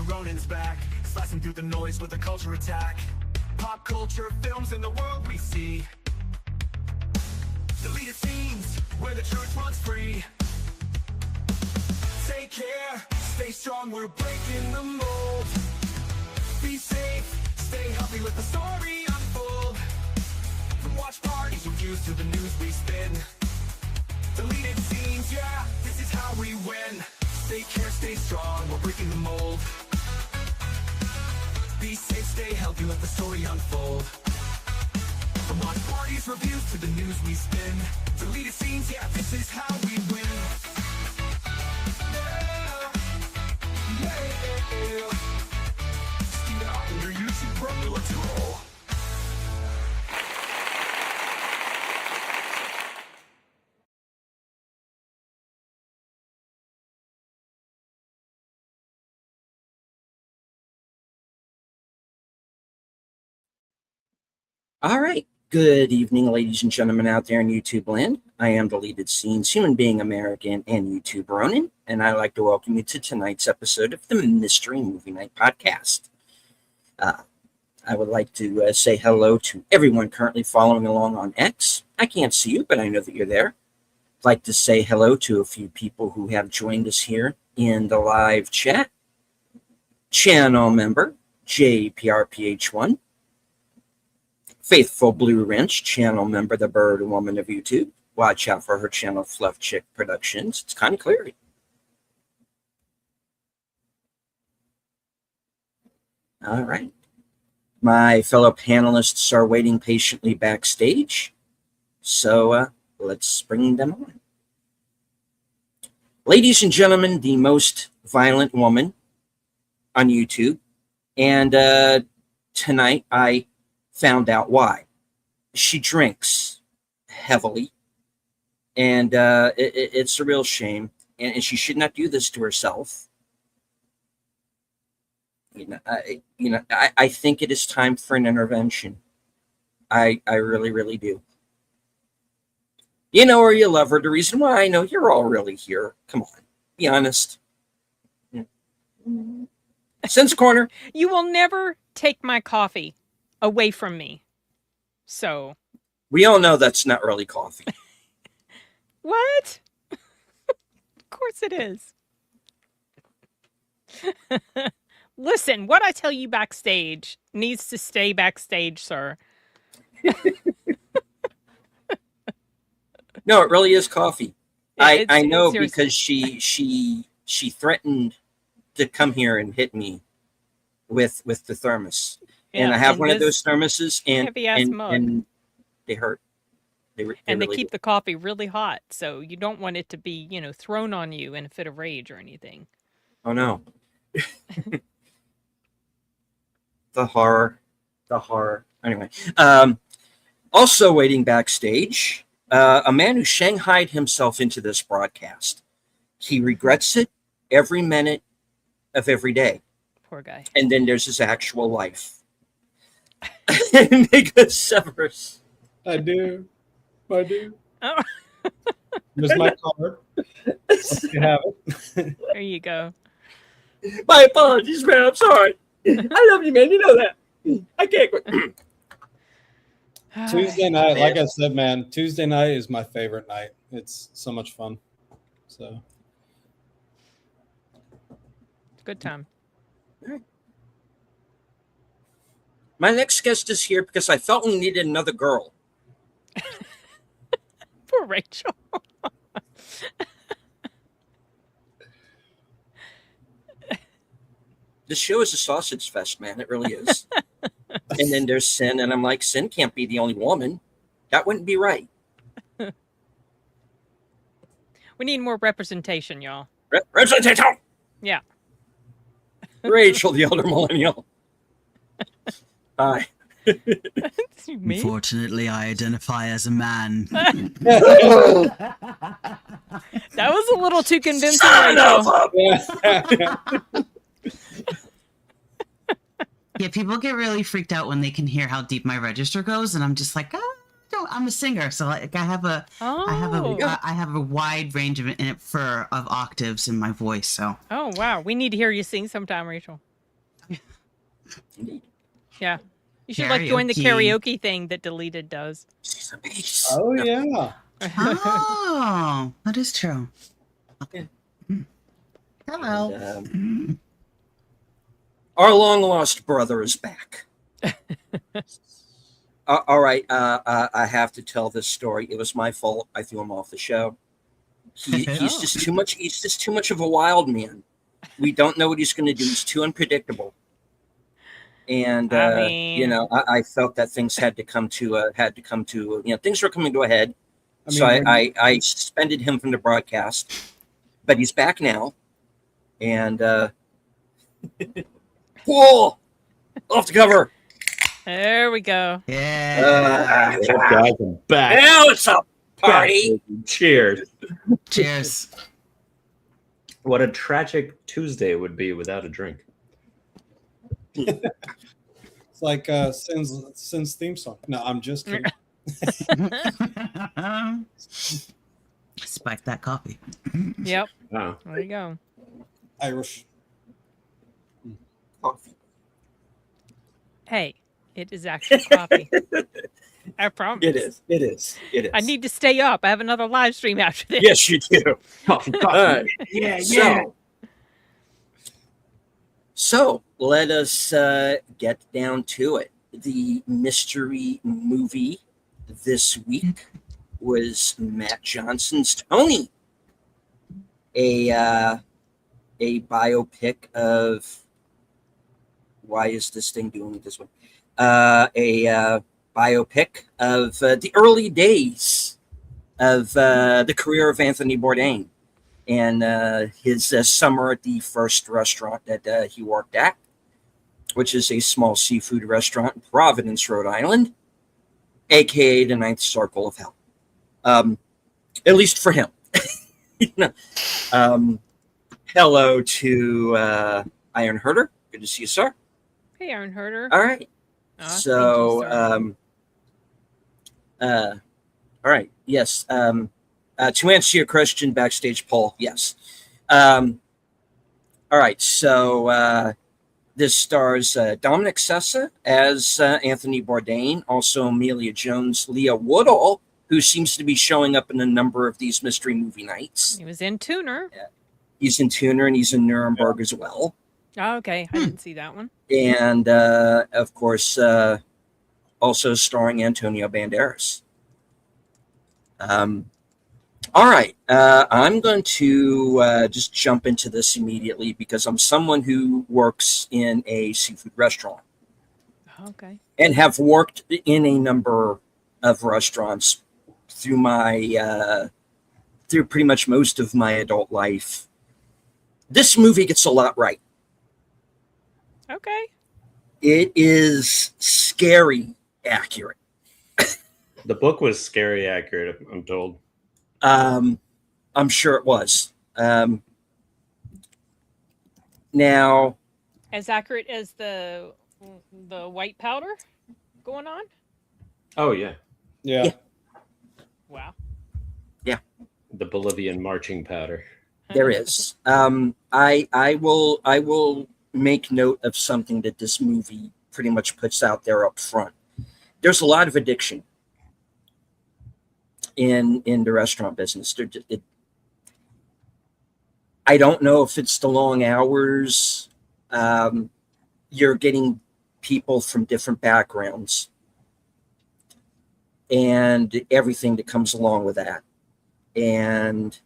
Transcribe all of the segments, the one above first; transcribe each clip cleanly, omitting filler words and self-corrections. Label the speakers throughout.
Speaker 1: Ronin's back, slicing through the noise with a culture attack. Pop culture films in the world we see. Deleted scenes where the truth runs free. Take care, stay strong, we're breaking the mold. Be safe, stay healthy, let the story unfold. From watch parties, reviews to the news we spin. Deleted scenes, yeah, this is how we win. Take care, stay strong, we're breaking the mold. Be safe, stay healthy, let the story unfold. From watch parties, reviews to the news we spin. Deleted scenes, yeah, this is how we win. Yeah. Steam it up in your YouTube brother, let's roll.
Speaker 2: All right. Good evening, ladies and gentlemen out there in YouTube land. I am Deleted Scenes, human being American, and YouTube Ronin, and I'd like to welcome you to tonight's episode of the Mystery Movie Night Podcast. I would like to say hello to everyone currently following along on X. I can't see you, but I know that you're there. I'd like to say hello to a few people who have joined us here in the live chat. Channel member, JPRPH1. Faithful Blue Wrench, channel member, the Bird Woman of YouTube. Watch out for her channel, Fluff Chick Productions. It's kind of clear. All right. My fellow panelists are waiting patiently backstage. So let's bring them on. Ladies and gentlemen, the most violent woman on YouTube. And tonight I found out why. She drinks heavily, and it's a real shame, and she should not do this to herself. I think it is time for an intervention. I really, really do. You know her, you love her. The reason why I know you're all really here. Come on, be honest. Sense Corner.
Speaker 3: You will never take my coffee away from me. So
Speaker 2: we all know that's not really coffee.
Speaker 3: What? Of course it is. Listen, what I tell you backstage needs to stay backstage, sir.
Speaker 2: No, it really is coffee. I know
Speaker 3: seriously.
Speaker 2: because she threatened to come here and hit me with the thermos.
Speaker 3: Yeah,
Speaker 2: and I have one of those thermoses, and they hurt. They really
Speaker 3: keep the coffee really hot, so you don't want it to be, thrown on you in a fit of rage or anything.
Speaker 2: Oh no. The horror. Anyway, also waiting backstage, a man who shanghaied himself into this broadcast. He regrets it every minute of every day.
Speaker 3: Poor guy.
Speaker 2: And then there's his actual life. Nicholas Severs.
Speaker 4: I do.
Speaker 3: Oh.
Speaker 4: Here's my card. You have it.
Speaker 3: There you go.
Speaker 2: My apologies, man. I'm sorry. I love you, man. You know that. I can't quit.
Speaker 4: Tuesday night, like I said, man, Tuesday night is my favorite night. It's so much fun. So
Speaker 3: Good time.
Speaker 2: My next guest is here because I felt we needed another girl.
Speaker 3: Poor Rachel.
Speaker 2: This show is a sausage fest, man. It really is. And then there's Sin, and I'm like, Sin can't be the only woman. That wouldn't be right.
Speaker 3: We need more representation, y'all.
Speaker 2: Representation!
Speaker 3: Yeah.
Speaker 2: Rachel, the elder millennial. Hi.
Speaker 3: Me?
Speaker 5: Unfortunately, I identify as a man.
Speaker 3: That was a little too convincing, Rachel.
Speaker 5: Yeah, people get really freaked out when they can hear how deep my register goes, and I'm just like, I'm a singer, so like I have a wide range of octaves in my voice. So.
Speaker 3: Oh wow, we need to hear you sing sometime, Rachel.
Speaker 2: Indeed.
Speaker 3: Yeah. You should like join the karaoke thing that Deleted does.
Speaker 2: She's a beast.
Speaker 4: Oh
Speaker 2: No.
Speaker 4: yeah.
Speaker 5: Oh, that is true.
Speaker 2: Yeah.
Speaker 5: Hello.
Speaker 2: And, our long lost brother is back. All right, I have to tell this story. It was my fault. I threw him off the show. He's just too much. He's just too much of a wild man. We don't know what he's going to do. He's too unpredictable. And
Speaker 3: I mean,
Speaker 2: I felt that things had to come to things were coming to a head.
Speaker 4: I mean,
Speaker 2: So
Speaker 4: when
Speaker 2: I suspended him from the broadcast, but he's back now. And whoa, off the cover.
Speaker 3: there we go.
Speaker 5: Yeah.
Speaker 6: What's up, guys? I'm back.
Speaker 2: Now it's a party.
Speaker 6: Cheers.
Speaker 5: Cheers.
Speaker 6: What a tragic Tuesday it would be without a drink.
Speaker 4: It's like Sin's theme song. No, I'm just kidding.
Speaker 5: Spike that coffee.
Speaker 3: Yep.
Speaker 6: Oh.
Speaker 3: There you go.
Speaker 4: Irish.
Speaker 2: Coffee.
Speaker 3: Hey, it is actually coffee. I promise.
Speaker 2: It is. It is. It is.
Speaker 3: I need to stay up. I have another live stream after this.
Speaker 2: Yes, you do.
Speaker 6: Coffee,
Speaker 2: All right.
Speaker 6: Yeah.
Speaker 2: So let us get down to it. The mystery movie this week was Matt Johnson's Tony, a biopic of. Why is this thing doing it this way? A biopic of the early days of the career of Anthony Bourdain and his summer at the first restaurant that he worked at, which is a small seafood restaurant in Providence, Rhode Island, aka the Ninth Circle of Hell. At least for him. Hello to Iron Herder. Good to see you, sir.
Speaker 3: Hey, Aaron Herder.
Speaker 2: All right. So,
Speaker 3: thank you,
Speaker 2: all right. Yes. To answer your question, backstage poll, yes. All right. So this stars Dominic Sessa as Anthony Bourdain, also Amelia Jones, Leah Woodall, who seems to be showing up in a number of these mystery movie nights.
Speaker 3: He was in Tuner.
Speaker 2: He's in Tuner and he's in Nuremberg as well.
Speaker 3: Oh, okay. I didn't see that one.
Speaker 2: And of course, also starring Antonio Banderas. All right, I'm going to just jump into this immediately because I'm someone who works in a seafood restaurant
Speaker 3: Okay.
Speaker 2: and have worked in a number of restaurants through my through pretty much most of my adult life. This movie gets a lot right.
Speaker 3: Okay.
Speaker 2: It is scary accurate.
Speaker 6: The book was scary accurate, I'm told.
Speaker 2: I'm sure it was. Now,
Speaker 3: As accurate as the white powder going on?
Speaker 6: Oh, yeah.
Speaker 4: Yeah.
Speaker 3: Wow.
Speaker 6: The Bolivian marching powder.
Speaker 2: there is. I will make note of something that this movie pretty much puts out there up front. There's a lot of addiction in the restaurant business. I don't know if it's the long hours. You're getting people from different backgrounds and everything that comes along with that. And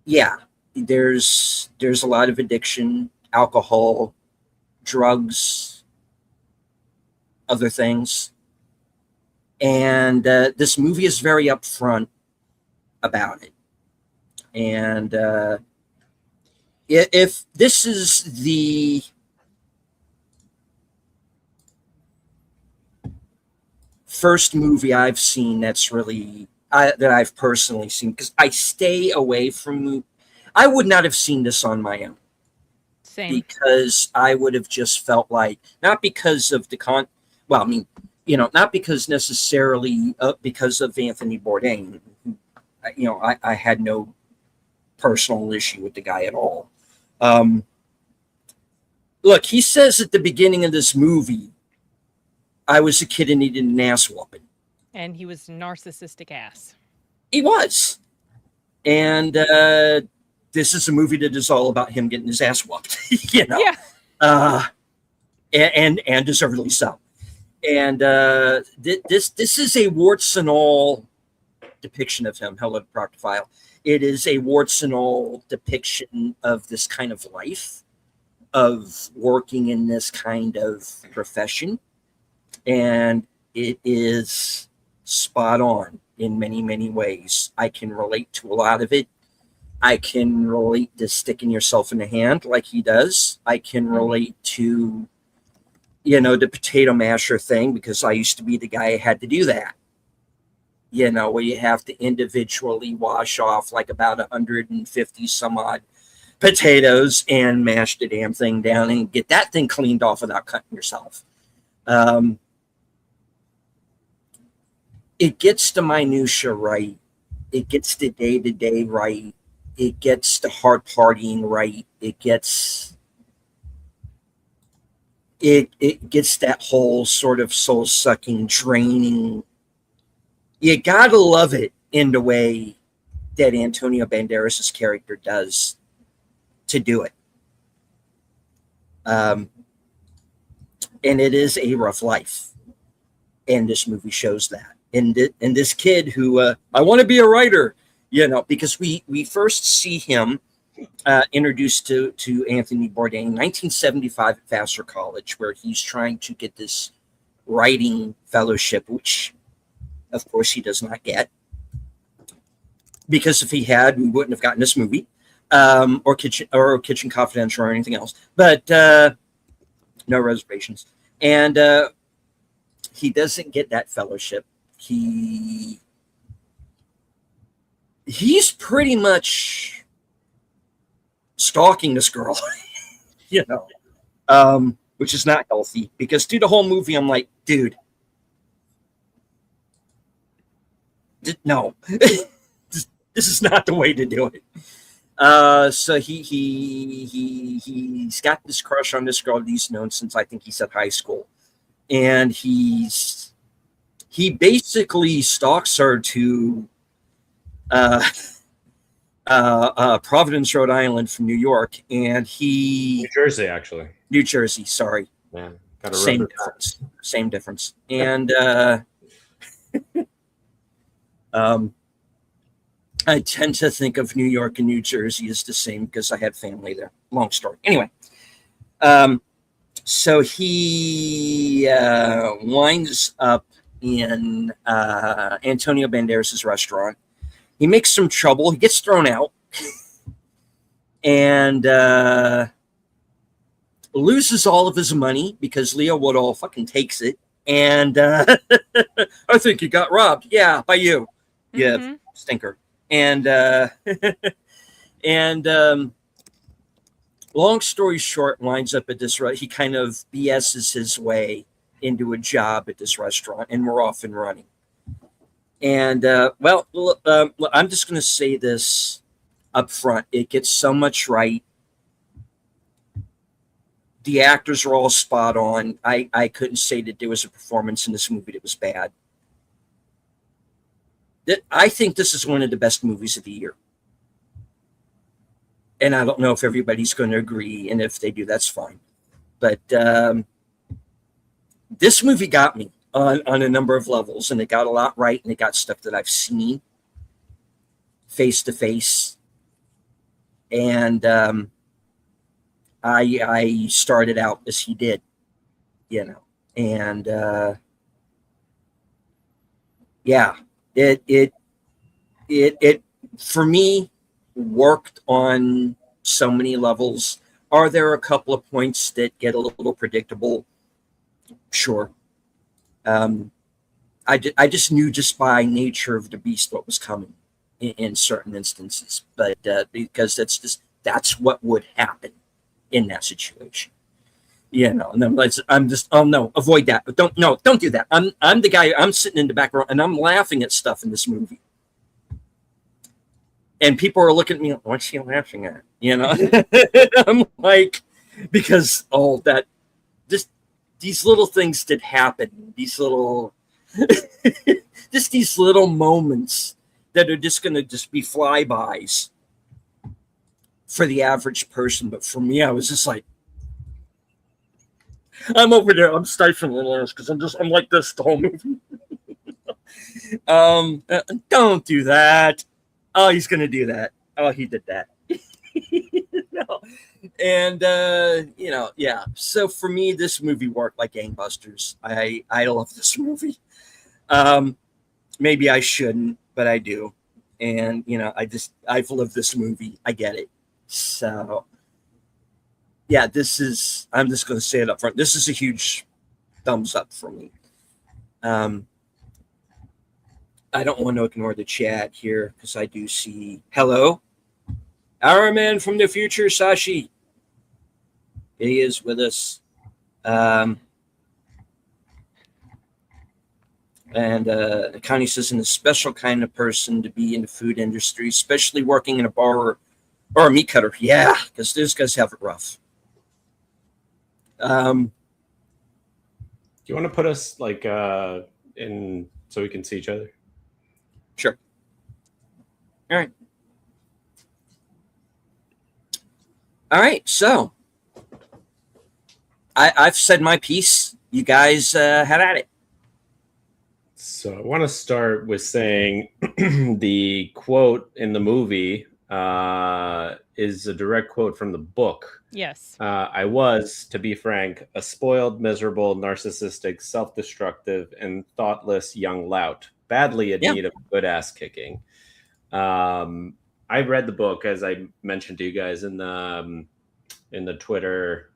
Speaker 2: yeah, there's a lot of addiction, alcohol, drugs, other things. And this movie is very upfront about it. And if this is the first movie I've seen that's really that I've personally seen, because I stay away from. I would not have seen this on my own.
Speaker 3: Same.
Speaker 2: Because I would have just felt like, not because of the not because necessarily because of Anthony Bourdain. I had no personal issue with the guy at all. look, he says at the beginning of this movie, I was a kid and needed an ass whooping.
Speaker 3: And he was narcissistic ass.
Speaker 2: He was. And this is a movie that is all about him getting his ass whooped, you know.
Speaker 3: Yeah.
Speaker 2: And deservedly so. And this is a warts and all depiction of him. Hello, Proctophile. It is a warts and all depiction of this kind of life, of working in this kind of profession. And it is spot on in many, many ways. I can relate to a lot of it. I can relate to sticking yourself in the hand like he does. I can relate to, you know, the potato masher thing, because I used to be the guy who had to do that. You know, where you have to individually wash off like about 150 some odd potatoes and mash the damn thing down and get that thing cleaned off without cutting yourself. It gets the minutia right. It gets the day-to-day right. It gets the hard partying right. It gets that whole sort of soul-sucking, draining. You gotta love it in the way that Antonio Banderas' character does to do it. And it is a rough life. And this movie shows that. And this kid who, I want to be a writer, you know, because we first see him introduced to Anthony Bourdain in 1975 at Vassar College, where he's trying to get this writing fellowship, which, of course, he does not get. Because if he had, we wouldn't have gotten this movie, or Kitchen Confidential or anything else. But no reservations. And he doesn't get that fellowship. He's pretty much stalking this girl, you know, which is not healthy, because through the whole movie, I'm like, dude, no, this is not the way to do it. So he's got this crush on this girl that he's known since, I think he said, high school. And he basically stalks her to Providence, Rhode Island from New York, and
Speaker 6: New Jersey, actually.
Speaker 2: New Jersey, sorry.
Speaker 6: Yeah, got
Speaker 2: Same difference. And I tend to think of New York and New Jersey as the same because I had family there. Long story. Anyway, so he winds up in Antonio Banderas' restaurant. He makes some trouble. He gets thrown out and loses all of his money because Leo Woodall fucking takes it. And I think you got robbed. Yeah, by you. Yeah, stinker. And long story short, winds up at this. He kind of BS's his way into a job at this restaurant, and we're off and running. And I'm just going to say this up front: it gets so much right. The actors are all spot on. I couldn't say that there was a performance in this movie that was bad. I think this is one of the best movies of the year. And I don't know if everybody's going to agree, and if they do, that's fine. But this movie got me on a number of levels, and it got a lot right, and it got stuff that I've seen face to face. And I started out as he did, you know, and yeah, it for me worked on so many levels. Are there a couple of points that get a little predictable? Sure. I just knew just by nature of the beast what was coming in certain instances, but because that's what would happen in that situation, you know. And I'm just oh no, avoid that. But don't do that. I'm the guy. I'm sitting in the back row and I'm laughing at stuff in this movie, and people are looking at me. What's she laughing at? You know. I'm like, because these little things did happen. These little, just these little moments that are just going to just be flybys for the average person. But for me, I was just like, I'm over there. I'm stifling a little because I'm like this the whole movie. Don't do that. Oh, he's going to do that. Oh, he did that. No. And yeah. So for me, this movie worked like gangbusters. I love this movie. Maybe I shouldn't, but I do. And I've lived this movie. I get it. So yeah, I'm just going to say it up front. This is a huge thumbs up for me. I don't want to ignore the chat here because I do see hello. Our man from the future, Sashi. He is with us. And Connie says, "In a special kind of person to be in the food industry, especially working in a bar or a meat cutter." Yeah, because those guys have it rough.
Speaker 6: Do you want to put us like in so we can see each other?
Speaker 2: Sure. All right. All right, so I've said my piece. You guys had at it.
Speaker 6: So I want to start with saying the quote in the movie is a direct quote from the book.
Speaker 3: Yes.
Speaker 6: I was, to be frank, a spoiled, miserable, narcissistic, self-destructive, and thoughtless young lout, badly in need of good ass kicking. I read the book, as I mentioned to you guys in the Twitter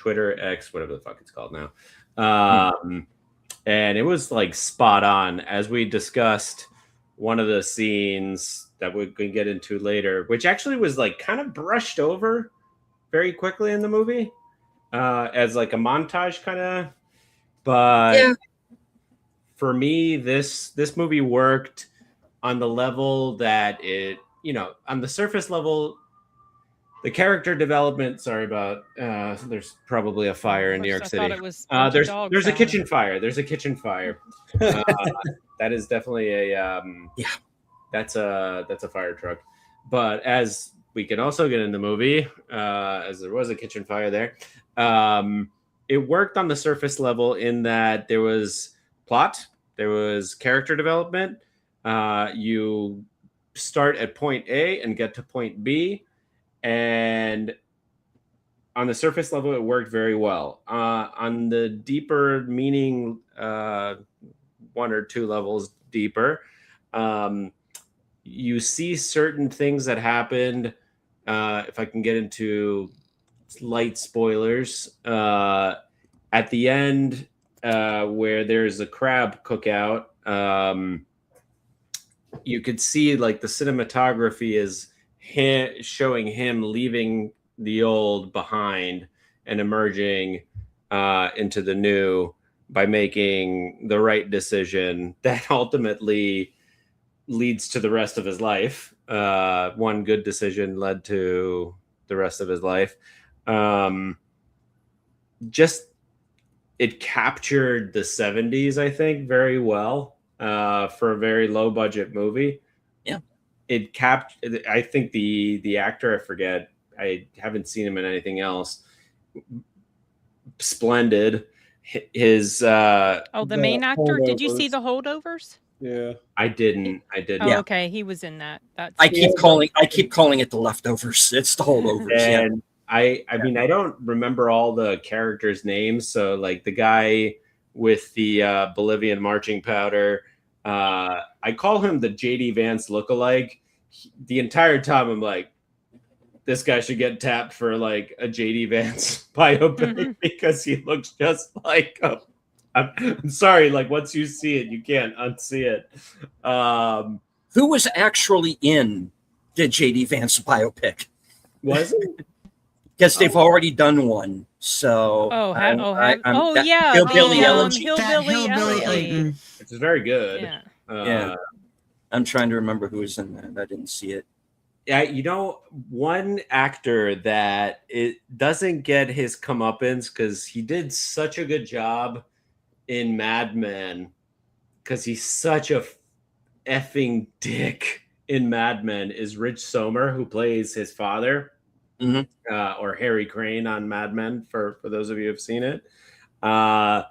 Speaker 6: X, whatever the fuck it's called now. And it was like spot on. As we discussed, one of the scenes that we can get into later, which actually was like kind of brushed over very quickly in the movie, as like a montage kind of. But for me, this movie worked on the level that it, on the surface level, the character development. Sorry about. There's probably a fire in New York City. There's a kitchen fire. There's a kitchen fire. That is definitely a That's a fire truck. But as we can also get in the movie, as there was a kitchen fire there, it worked on the surface level in that there was plot, there was character development. You start at point A and get to point B. And on the surface level, it worked very well. On the deeper meaning, one or two levels deeper, you see certain things that happened. If I can get into light spoilers, at the end, where there's a crab cookout, you could see like the cinematography is showing him leaving the old behind and emerging into the new by making the right decision that ultimately leads to the rest of his life. One good decision led to the rest of his life. Just it captured the 70s, I think, very well for a very low budget movie.
Speaker 2: Yeah.
Speaker 6: It captured, I think the actor, I forget, I haven't seen him in anything else. Splendid. His
Speaker 3: the main actor. Did you see The Holdovers?
Speaker 4: Yeah,
Speaker 6: I didn't.
Speaker 3: Oh,
Speaker 2: Yeah.
Speaker 3: okay. He was in that. That's
Speaker 2: I keep calling it the leftovers. It's the holdovers.
Speaker 6: And I mean, I don't remember all the characters' names. So like the guy with the Bolivian marching powder, I call him the JD Vance lookalike. The entire time I'm like, this guy should get tapped for like a JD Vance biopic because he looks just like him. I'm sorry, like once you see it, you can't unsee it.
Speaker 2: Who was actually in the JD Vance biopic?
Speaker 6: Was it?
Speaker 2: Because they've already done one. So
Speaker 3: Hillbilly
Speaker 2: Elegy.
Speaker 3: Elegy.
Speaker 6: It's very good.
Speaker 3: Yeah.
Speaker 2: Yeah. I'm trying to remember who was in that. I didn't see it.
Speaker 6: Yeah, you know, one actor that it doesn't get his comeuppance because he did such a good job in Mad Men, because he's such a effing dick in Mad Men, is Rich Sommer, who plays his father, or Harry Crane on Mad Men, for those of you who've seen it. I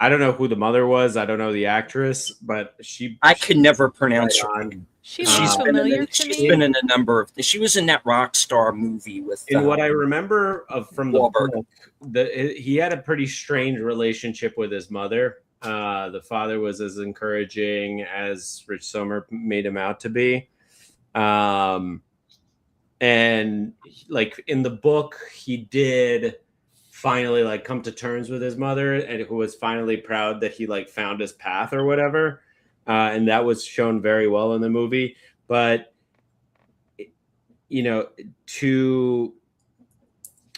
Speaker 6: don't know who the mother was. I don't know the actress, but
Speaker 2: I could never pronounce her
Speaker 6: on.
Speaker 2: name.
Speaker 3: She's
Speaker 2: She's
Speaker 3: familiar to
Speaker 2: she's
Speaker 3: me.
Speaker 2: been in a number of. She was in that rock star movie with.
Speaker 6: And what I remember from the
Speaker 2: Wahlberg.
Speaker 6: book, he had a pretty strange relationship with his mother. The father was as encouraging as Rich Sommer made him out to be. And like in the book, he did finally like come to terms with his mother, and who was finally proud that he like found his path or whatever. And that was shown very well in the movie. But, you know, to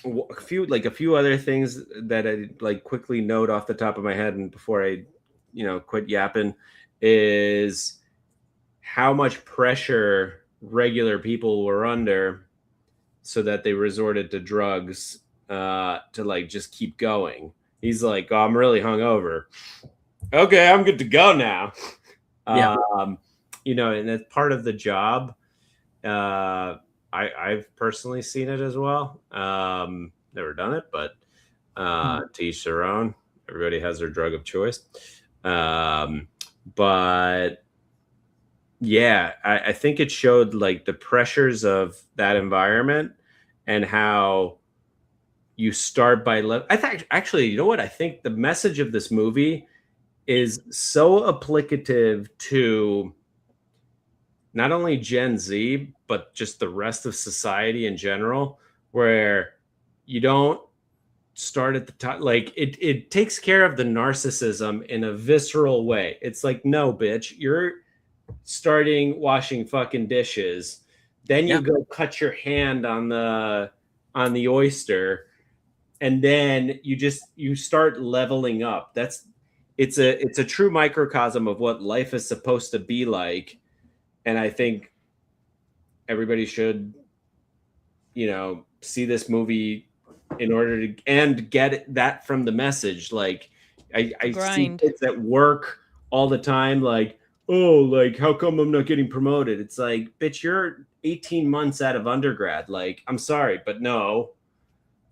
Speaker 6: a few other things that I like quickly note off the top of my head, and before I, quit yapping, is how much pressure regular people were under so that they resorted to drugs to like just keep going. He's like, oh, I'm really hungover. Okay, I'm good to go now.
Speaker 2: Yeah.
Speaker 6: And that's part of the job. I've personally seen it as well. Never done it, but to each their own. Everybody has their drug of choice. But yeah, I think it showed like the pressures of that environment and how you start by I think actually, you know what? I think the message of this movie is so applicative to not only Gen Z, but just the rest of society in general, where you don't start at the top. Like it takes care of the narcissism in a visceral way. It's like, no, bitch, you're starting washing fucking dishes. Then you go cut your hand on the oyster. And then you start leveling up. It's a true microcosm of what life is supposed to be like. And I think everybody should, see this movie in order to and get that from the message. Like I see kids at work all the time, like, oh, like, how come I'm not getting promoted? It's like, bitch, you're 18 months out of undergrad. Like, I'm sorry, but no,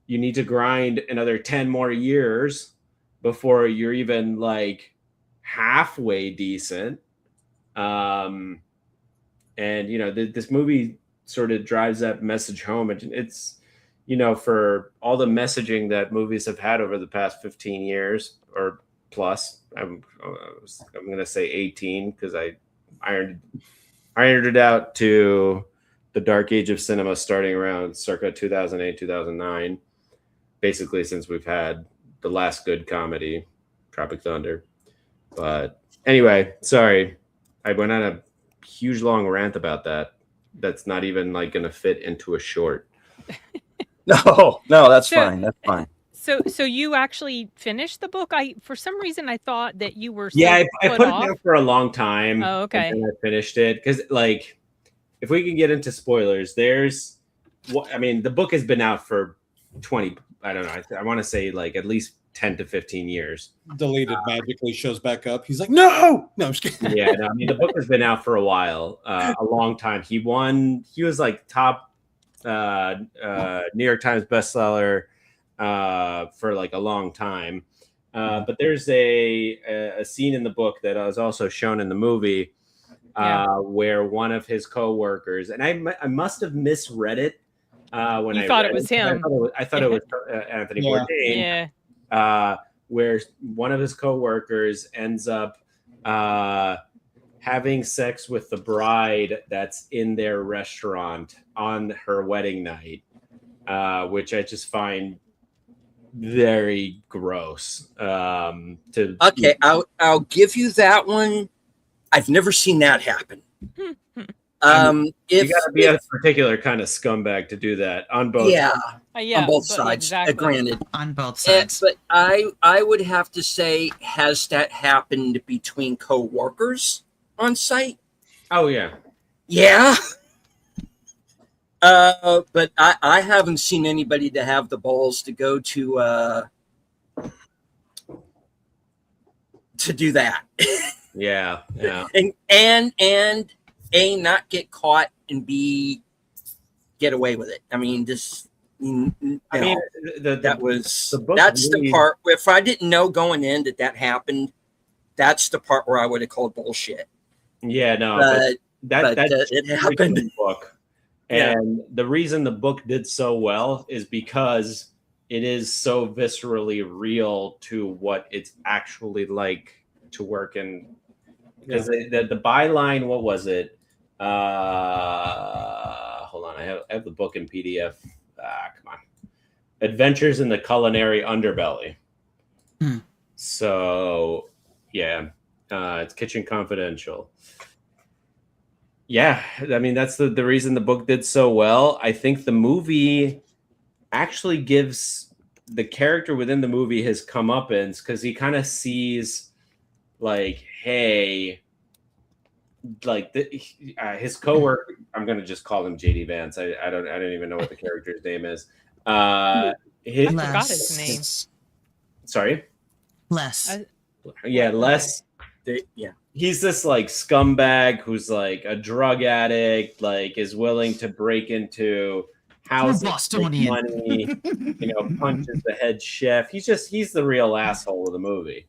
Speaker 6: you need to grind another 10 more years before you're even like halfway decent. And this movie sort of drives that message home. It's, for all the messaging that movies have had over the past 15 years or plus, I'm going to say 18 because I ironed it out to the dark age of cinema starting around circa 2008, 2009, basically since we've had the last good comedy, Tropic Thunder. But anyway, sorry, I went on a huge long rant about that. That's not even like going to fit into a short.
Speaker 2: No, that's fine. That's fine.
Speaker 3: So you actually finished the book? For some reason I thought that you were.
Speaker 6: Yeah, I put it down for a long time.
Speaker 3: Oh, okay.
Speaker 6: And I finished it because, like, if we can get into spoilers, the book has been out for 20. I don't know. I want to say like at least 10 to 15 years.
Speaker 4: Deleted magically shows back up. He's like, no, I'm just kidding.
Speaker 6: Yeah, no, the book has been out for a while, a long time. He was like top New York Times bestseller for like a long time. But there's a scene in the book that was also shown in the movie where one of his coworkers, and I must have misread it when I thought it was him. I thought it was Anthony Bourdain. Yeah. Where one of his coworkers ends up having sex with the bride that's in their restaurant on her wedding night, which I just find very gross.
Speaker 2: Okay, I'll give you that one. I've never seen that happen.
Speaker 6: You gotta be a particular kind of scumbag to do that on both.
Speaker 2: On both sides.
Speaker 3: Exactly.
Speaker 2: Granted,
Speaker 5: on both sides.
Speaker 2: But I would have to say, has that happened between co-workers on site?
Speaker 6: Oh yeah.
Speaker 2: Yeah. But I haven't seen anybody to have the balls to go to do that.
Speaker 6: Yeah.
Speaker 2: and A, not get caught, and B, get away with it. I mean, this.
Speaker 6: I mean,
Speaker 2: that's
Speaker 6: really...
Speaker 2: the part where if I didn't know going in that happened, that's the part where I would have called bullshit.
Speaker 6: Yeah, no,
Speaker 2: but it happened.
Speaker 6: The book. And the reason the book did so well is because it is so viscerally real to what it's actually like to work in. Because the byline, what was it? Hold on, I have the book in PDF. Come on. Adventures in the Culinary Underbelly. So, yeah, it's Kitchen Confidential. Yeah, I mean, that's the reason the book did so well. I think the movie actually gives the character within the movie his comeuppance, because he kind of sees, like, hey, like his coworker. I'm gonna just call him JD Vance. I don't even know what the character's name is.
Speaker 3: I forgot his name.
Speaker 6: Sorry,
Speaker 5: Les.
Speaker 6: Les. He's this like scumbag who's like a drug addict, like is willing to break into houses, make money, punches the head chef. He's the real asshole of the movie.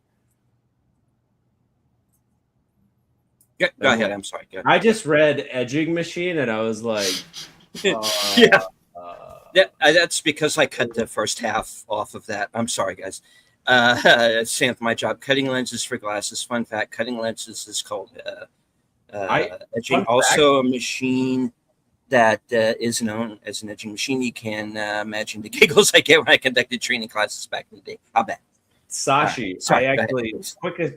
Speaker 2: Go ahead. I'm sorry. Go ahead.
Speaker 6: I just read Edging Machine and I was like,
Speaker 2: that's because I cut the first half off of that. I'm sorry, guys. Same with my job. Cutting lenses for glasses. Fun fact: cutting lenses is called edging. Also, a machine that is known as an edging machine. You can imagine the giggles I get when I conducted training classes back in the day. I'll bet.
Speaker 6: Sashi,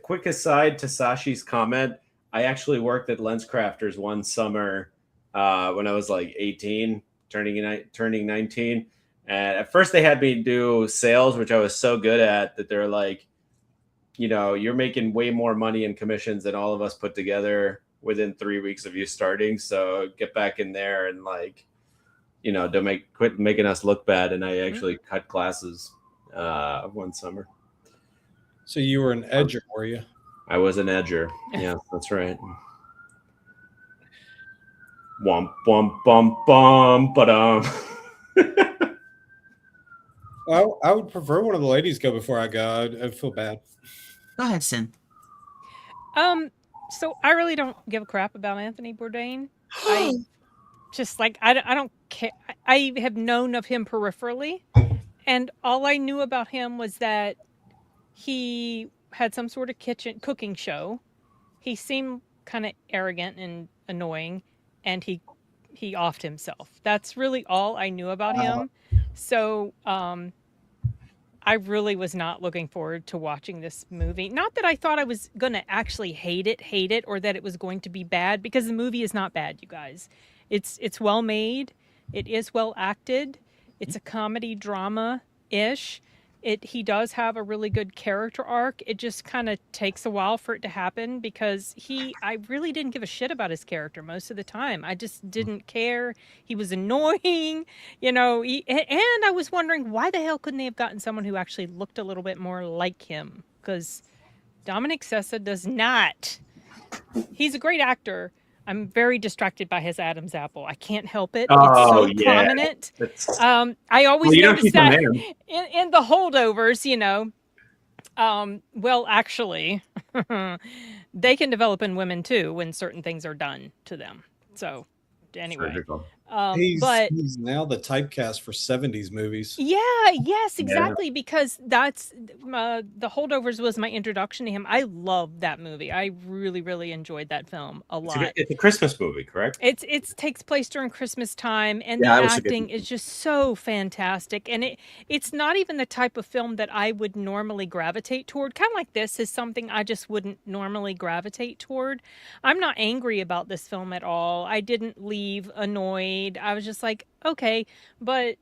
Speaker 6: quick aside to Sashi's comment. I actually worked at LensCrafters one summer when I was like 18, turning 19. And at first they had me do sales, which I was so good at that they're like, you're making way more money in commissions than all of us put together within 3 weeks of you starting. So get back in there and don't quit making us look bad. And I actually cut classes one summer.
Speaker 4: So you were an edger, were you?
Speaker 6: I was an edger. Yeah, that's right. Womp, womp, bum, bum, ba-dum.
Speaker 4: Well, I would prefer one of the ladies go before I go. I'd feel bad.
Speaker 5: Go ahead, Sin.
Speaker 3: So I really don't give a crap about Anthony Bourdain. I just I don't care. I have known of him peripherally, and all I knew about him was that he had some sort of cooking show. He seemed kind of arrogant and annoying, and he offed himself. That's really all I knew about him. So I really was not looking forward to watching this movie. Not that I thought I was going to actually hate it, or that it was going to be bad, because the movie is not bad, you guys. It's well made. It is well acted. It's a comedy drama-ish. He does have a really good character arc. It just kind of takes a while for it to happen, because I really didn't give a shit about his character most of the time. I just didn't care. He was annoying, and I was wondering, why the hell couldn't they have gotten someone who actually looked a little bit more like him? Because Dominic Sessa does not. He's a great actor. I'm very distracted by his Adam's apple. I can't help it. It's so prominent. I always notice that in the Holdovers, well, actually, they can develop in women too when certain things are done to them. So anyway,
Speaker 4: he's now the typecast for 70s movies.
Speaker 3: Yes, exactly. Yeah. Because that's the Holdovers was my introduction to him. I love that movie. I really, really enjoyed that film a lot.
Speaker 6: It's a Christmas movie, correct?
Speaker 3: It takes place during Christmas time, and the acting is just so fantastic. And it's not even the type of film that I would normally gravitate toward. Kind of like this is something I just wouldn't normally gravitate toward. I'm not angry about this film at all. I didn't leave annoyed. I was just like, okay, but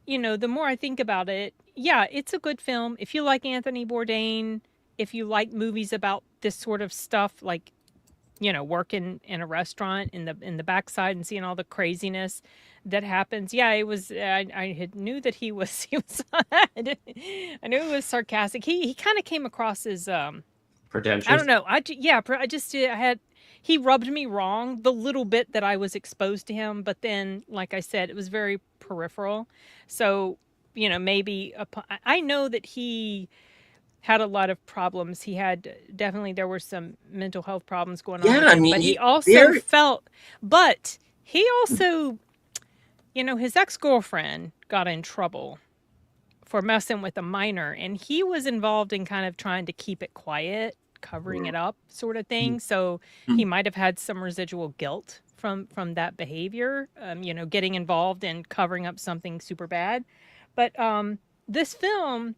Speaker 3: the more I think about it, yeah, it's a good film. If you like Anthony Bourdain, if you like movies about this sort of stuff, like working in a restaurant in the backside and seeing all the craziness that happens. Yeah, it was. I had knew that he was. He was. I knew he was sarcastic. He kind of came across as
Speaker 6: Pretentious.
Speaker 3: I don't know. I just I had. He rubbed me wrong the little bit that I was exposed to him, but then, like I said, it was very peripheral. So maybe I know that he had a lot of problems. He had there were some mental health problems going on.
Speaker 2: Yeah,
Speaker 3: with
Speaker 2: I
Speaker 3: him,
Speaker 2: mean,
Speaker 3: but he also but he also, his ex-girlfriend got in trouble for messing with a minor, and he was involved in kind of trying to keep it quiet, covering it up, sort of thing. So he might have had some residual guilt from that behavior, getting involved in covering up something super bad. But this film,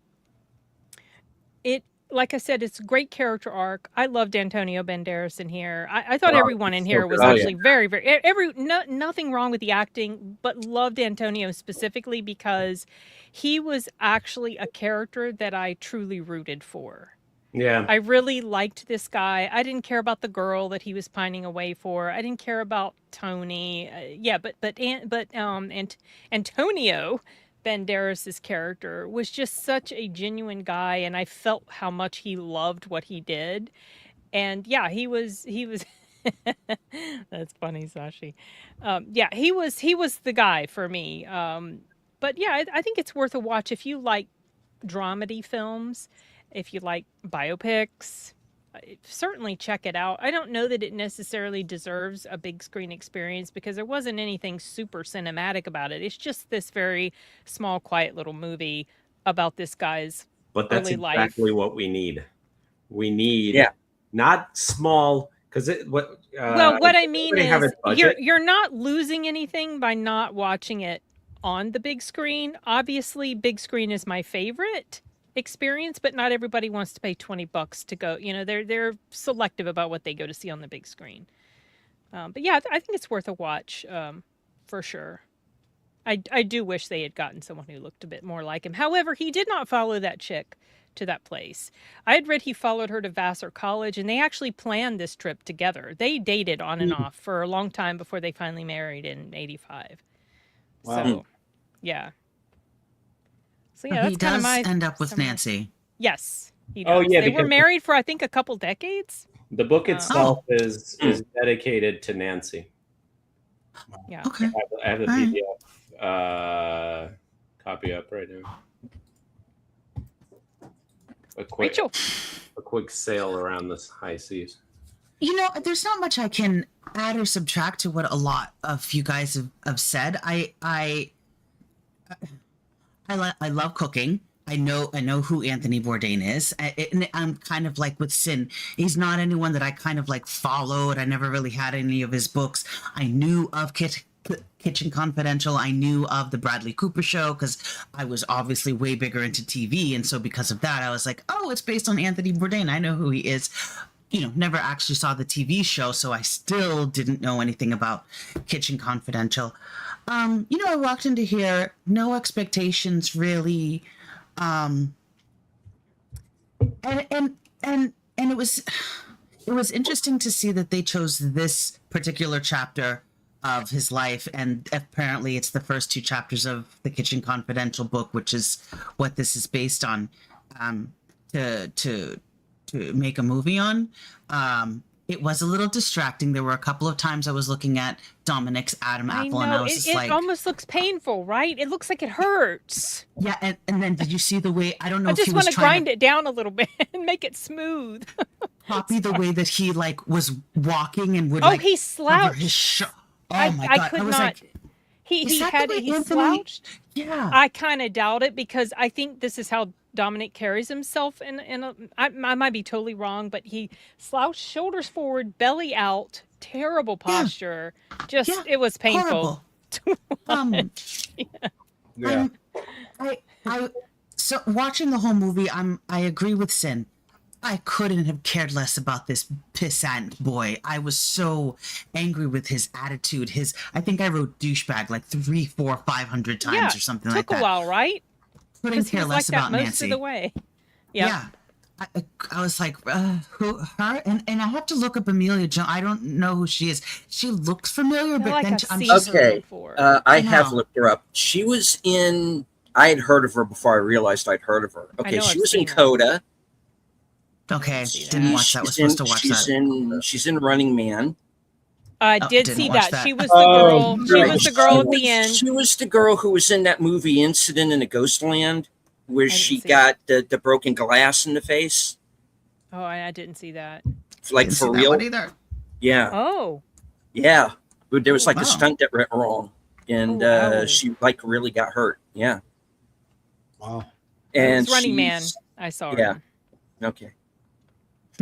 Speaker 3: like I said, it's a great character arc. I loved Antonio Banderas in here. I thought everyone in here was actually very, very nothing wrong with the acting, but loved Antonio specifically because he was actually a character that I truly rooted for.
Speaker 6: Yeah.
Speaker 3: I really liked this guy. I didn't care about the girl that he was pining away for. I didn't care about Tony. Antonio Banderas' character was just such a genuine guy, and I felt how much he loved what he did. And yeah, he was that's funny, Sashi. He was the guy for me. But yeah, I think it's worth a watch if you like dramedy films, if you like biopics. Certainly check it out. I don't know that it necessarily deserves a big screen experience because there wasn't anything super cinematic about it. It's just this very small, quiet little movie about this guy's
Speaker 6: But that's
Speaker 3: early life.
Speaker 6: exactly what we need. We need not small because what
Speaker 3: I mean is you're not losing anything by not watching it on the big screen. Obviously, big screen is my favorite experience, but not everybody wants to pay $20 to go. They're selective about what they go to see on the big screen. But yeah, I think it's worth a watch for sure. I do wish they had gotten someone who looked a bit more like him. However, he did not follow that chick to that place. I had read he followed her to Vassar College, and they actually planned this trip together. They dated on and off for a long time before they finally married in '85.
Speaker 4: Wow.
Speaker 3: So, yeah. So yeah,
Speaker 5: he does end up with Nancy.
Speaker 3: Yes, he does.
Speaker 6: Oh yeah,
Speaker 3: they were married for I think a couple decades.
Speaker 6: The book itself is dedicated to Nancy.
Speaker 3: Yeah.
Speaker 5: Okay.
Speaker 6: I have a PDF copy up right now. A quick sail around the high seas.
Speaker 5: There's not much I can add or subtract to what a lot of you guys have said. I love cooking. I know who Anthony Bourdain is. I'm kind of like with Sin. He's not anyone that I kind of like followed. I never really had any of his books. I knew of Kitchen Confidential. I knew of the Bradley Cooper Show because I was obviously way bigger into TV. And so because of that, I was like, oh, it's based on Anthony Bourdain. I know who he is. Never actually saw the TV show, so I still didn't know anything about Kitchen Confidential. I walked into here, no expectations really. And it was interesting to see that they chose this particular chapter of his life, and apparently it's the first 2 chapters of the Kitchen Confidential book, which is what this is based on, to make a movie on. It was a little distracting. There were a couple of times I was looking at Dominic's Adam Apple, and I was
Speaker 3: it almost looks painful, right? It looks like it hurts.
Speaker 5: Yeah, and then did you see the way, I don't know
Speaker 3: I
Speaker 5: if he
Speaker 3: just
Speaker 5: was
Speaker 3: want to grind it down a little bit and make it smooth.
Speaker 5: Copy the way that he was walking and would
Speaker 3: he slouched.
Speaker 5: His oh my God.
Speaker 3: I could
Speaker 5: I was
Speaker 3: not.
Speaker 5: like,
Speaker 3: he slouched.
Speaker 5: Yeah.
Speaker 3: I kind of doubt it because I think this is how Dominic carries himself. I might be totally wrong, but he slouched, shoulders forward, belly out, terrible posture. It was painful.
Speaker 5: So watching the whole movie, I agree with Sin. I couldn't have cared less about this pissant boy. I was so angry with his attitude. I think I wrote douchebag like 300, 400, 500 times or something like that.
Speaker 3: Took a while, right?
Speaker 5: Couldn't care less about
Speaker 3: most
Speaker 5: Nancy.
Speaker 3: of the way.
Speaker 5: Yeah. I was like, who her? And I have to look up Amelia Jones. I don't know who she is. She looks familiar,
Speaker 3: I feel
Speaker 5: but
Speaker 3: like
Speaker 5: then
Speaker 3: I've
Speaker 5: I'm
Speaker 3: seen
Speaker 5: just
Speaker 3: her
Speaker 2: Okay.
Speaker 3: before.
Speaker 2: I have
Speaker 5: know.
Speaker 2: looked her up. She was in. I had heard of her before I realized I'd heard of her. Okay,
Speaker 3: know
Speaker 2: she
Speaker 3: I've
Speaker 2: was in
Speaker 3: seen her.
Speaker 2: Coda.
Speaker 5: okay.
Speaker 3: see
Speaker 5: Didn't
Speaker 3: that.
Speaker 5: watch that. Was
Speaker 2: She's
Speaker 5: supposed to watch that.
Speaker 2: She's in Running Man.
Speaker 3: I
Speaker 5: Oh,
Speaker 3: did
Speaker 5: didn't
Speaker 3: see
Speaker 5: watch
Speaker 3: that.
Speaker 5: that.
Speaker 3: She was the
Speaker 4: Oh,
Speaker 3: girl. She
Speaker 4: right.
Speaker 3: was the girl at the
Speaker 2: was-
Speaker 3: end.
Speaker 2: She was the girl who was in that movie Incident in a Ghostland, where
Speaker 3: didn't
Speaker 2: she
Speaker 3: see
Speaker 2: got the broken glass in the face.
Speaker 3: Oh, I didn't see that.
Speaker 2: Like
Speaker 5: Didn't
Speaker 2: for
Speaker 5: see that
Speaker 2: real.
Speaker 5: one either.
Speaker 2: Yeah.
Speaker 3: Oh,
Speaker 2: Yeah. But there was like
Speaker 5: Wow.
Speaker 2: a stunt that went wrong. And
Speaker 3: Oh, ow.
Speaker 2: she like really got hurt. Yeah.
Speaker 4: Wow.
Speaker 2: And
Speaker 3: it's Running Man.
Speaker 2: she's-
Speaker 3: I saw her.
Speaker 2: yeah. Okay.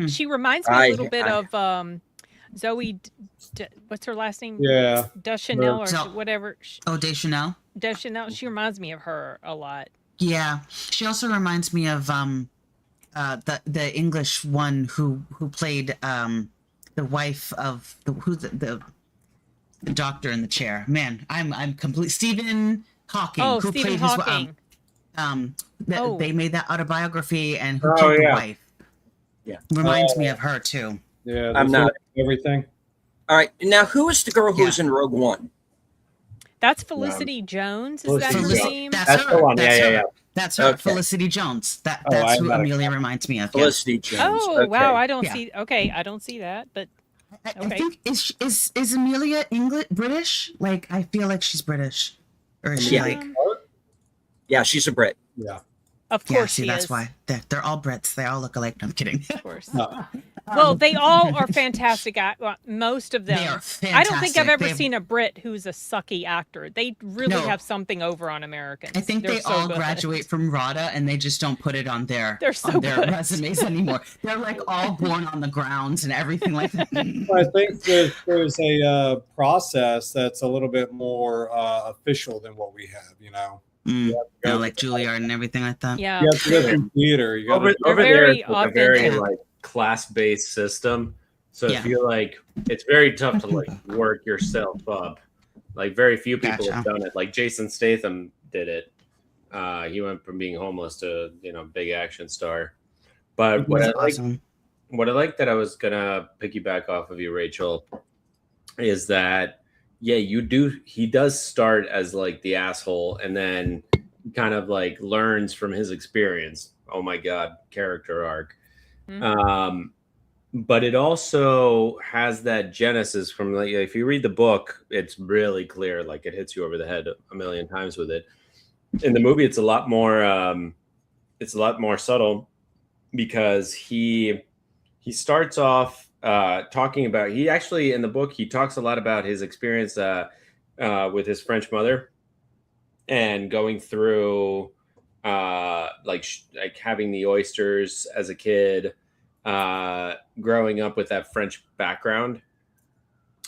Speaker 3: She reminds me
Speaker 2: I-
Speaker 3: a little bit
Speaker 2: I-
Speaker 3: of Zoe. What's her last name?
Speaker 4: Yeah.
Speaker 3: Deschanel or
Speaker 5: So-
Speaker 3: whatever.
Speaker 5: Oh, Deschanel.
Speaker 3: Deschanel. She reminds me of her a lot.
Speaker 5: Yeah, she also reminds me of the English one who played the wife of the doctor in the chair. Man, I'm complete. Stephen Hawking.
Speaker 3: Oh,
Speaker 5: who
Speaker 3: Stephen
Speaker 5: played
Speaker 3: Hawking.
Speaker 5: His they made that autobiography, and who
Speaker 6: Oh,
Speaker 5: killed the
Speaker 6: yeah.
Speaker 5: wife.
Speaker 2: Yeah.
Speaker 5: Reminds me of her too.
Speaker 4: Yeah.
Speaker 2: I'm
Speaker 4: they
Speaker 2: not-
Speaker 4: said everything.
Speaker 2: All right. Now, who is the girl who was in Rogue One?
Speaker 3: That's Felicity Jones. Is that her
Speaker 6: Felicity Jones.
Speaker 3: name?
Speaker 5: That's
Speaker 6: That's
Speaker 5: her.
Speaker 6: the one.
Speaker 5: That's
Speaker 6: Yeah,
Speaker 5: her.
Speaker 6: yeah, yeah.
Speaker 5: That's her.
Speaker 2: Okay.
Speaker 5: Felicity Jones. That's
Speaker 4: I
Speaker 5: who
Speaker 4: got it.
Speaker 5: Amelia reminds me of. Yeah.
Speaker 2: Felicity Jones.
Speaker 3: Oh
Speaker 2: Okay.
Speaker 3: wow, I don't
Speaker 5: Yeah.
Speaker 3: see. Okay, I don't see that. But
Speaker 5: I
Speaker 3: Okay.
Speaker 5: think is Amelia English British? Like I feel like she's British, or is she
Speaker 2: Yeah.
Speaker 5: like?
Speaker 2: Yeah, she's a Brit.
Speaker 4: Yeah.
Speaker 3: of
Speaker 5: Yeah,
Speaker 3: course
Speaker 5: see,
Speaker 3: she
Speaker 5: that's
Speaker 3: is.
Speaker 5: why they're all Brits. They all look alike. No, I'm kidding.
Speaker 3: Of course.
Speaker 4: No.
Speaker 3: Well, they all are fantastic. Most of them.
Speaker 5: They are
Speaker 3: I don't think I've
Speaker 5: fantastic.
Speaker 3: ever
Speaker 5: They've-
Speaker 3: seen a Brit who's a sucky actor. They really
Speaker 5: No.
Speaker 3: have something over on Americans.
Speaker 5: I think
Speaker 3: They're
Speaker 5: they
Speaker 3: so
Speaker 5: all
Speaker 3: good.
Speaker 5: graduate from RADA and they just don't put it on their
Speaker 3: They're so
Speaker 5: on their
Speaker 3: good.
Speaker 5: resumes anymore. They're like all born on the grounds and everything like that.
Speaker 4: I think there's a process that's a little bit more official than what we have. You know.
Speaker 5: Mm,
Speaker 4: go
Speaker 5: like Juilliard and everything like that.
Speaker 3: Yeah.
Speaker 4: You have to go through theater. You got
Speaker 6: Over,
Speaker 4: to.
Speaker 6: over there,
Speaker 3: very
Speaker 6: it's like a very
Speaker 3: authentic.
Speaker 6: like class-based system. So
Speaker 5: Yeah.
Speaker 6: if you like, it's very tough to like work yourself up. Like very few people have
Speaker 5: Gotcha.
Speaker 6: done it. Like Jason Statham did it. He went from being homeless to big action star. But what I
Speaker 5: That's
Speaker 6: like,
Speaker 5: awesome.
Speaker 6: what I like that I was gonna piggyback off of you, Rachel, is that he does start as like the asshole and then he kind of like learns from his experience. Oh my god, character arc.
Speaker 3: Mhm.
Speaker 6: But it also has that genesis from like if you read the book, it's really clear, like it hits you over the head a million times with it. In the movie, it's a lot more subtle because he starts off talking about he actually in the book he talks a lot about his experience with his French mother and going through like having the oysters as a kid, growing up with that French background,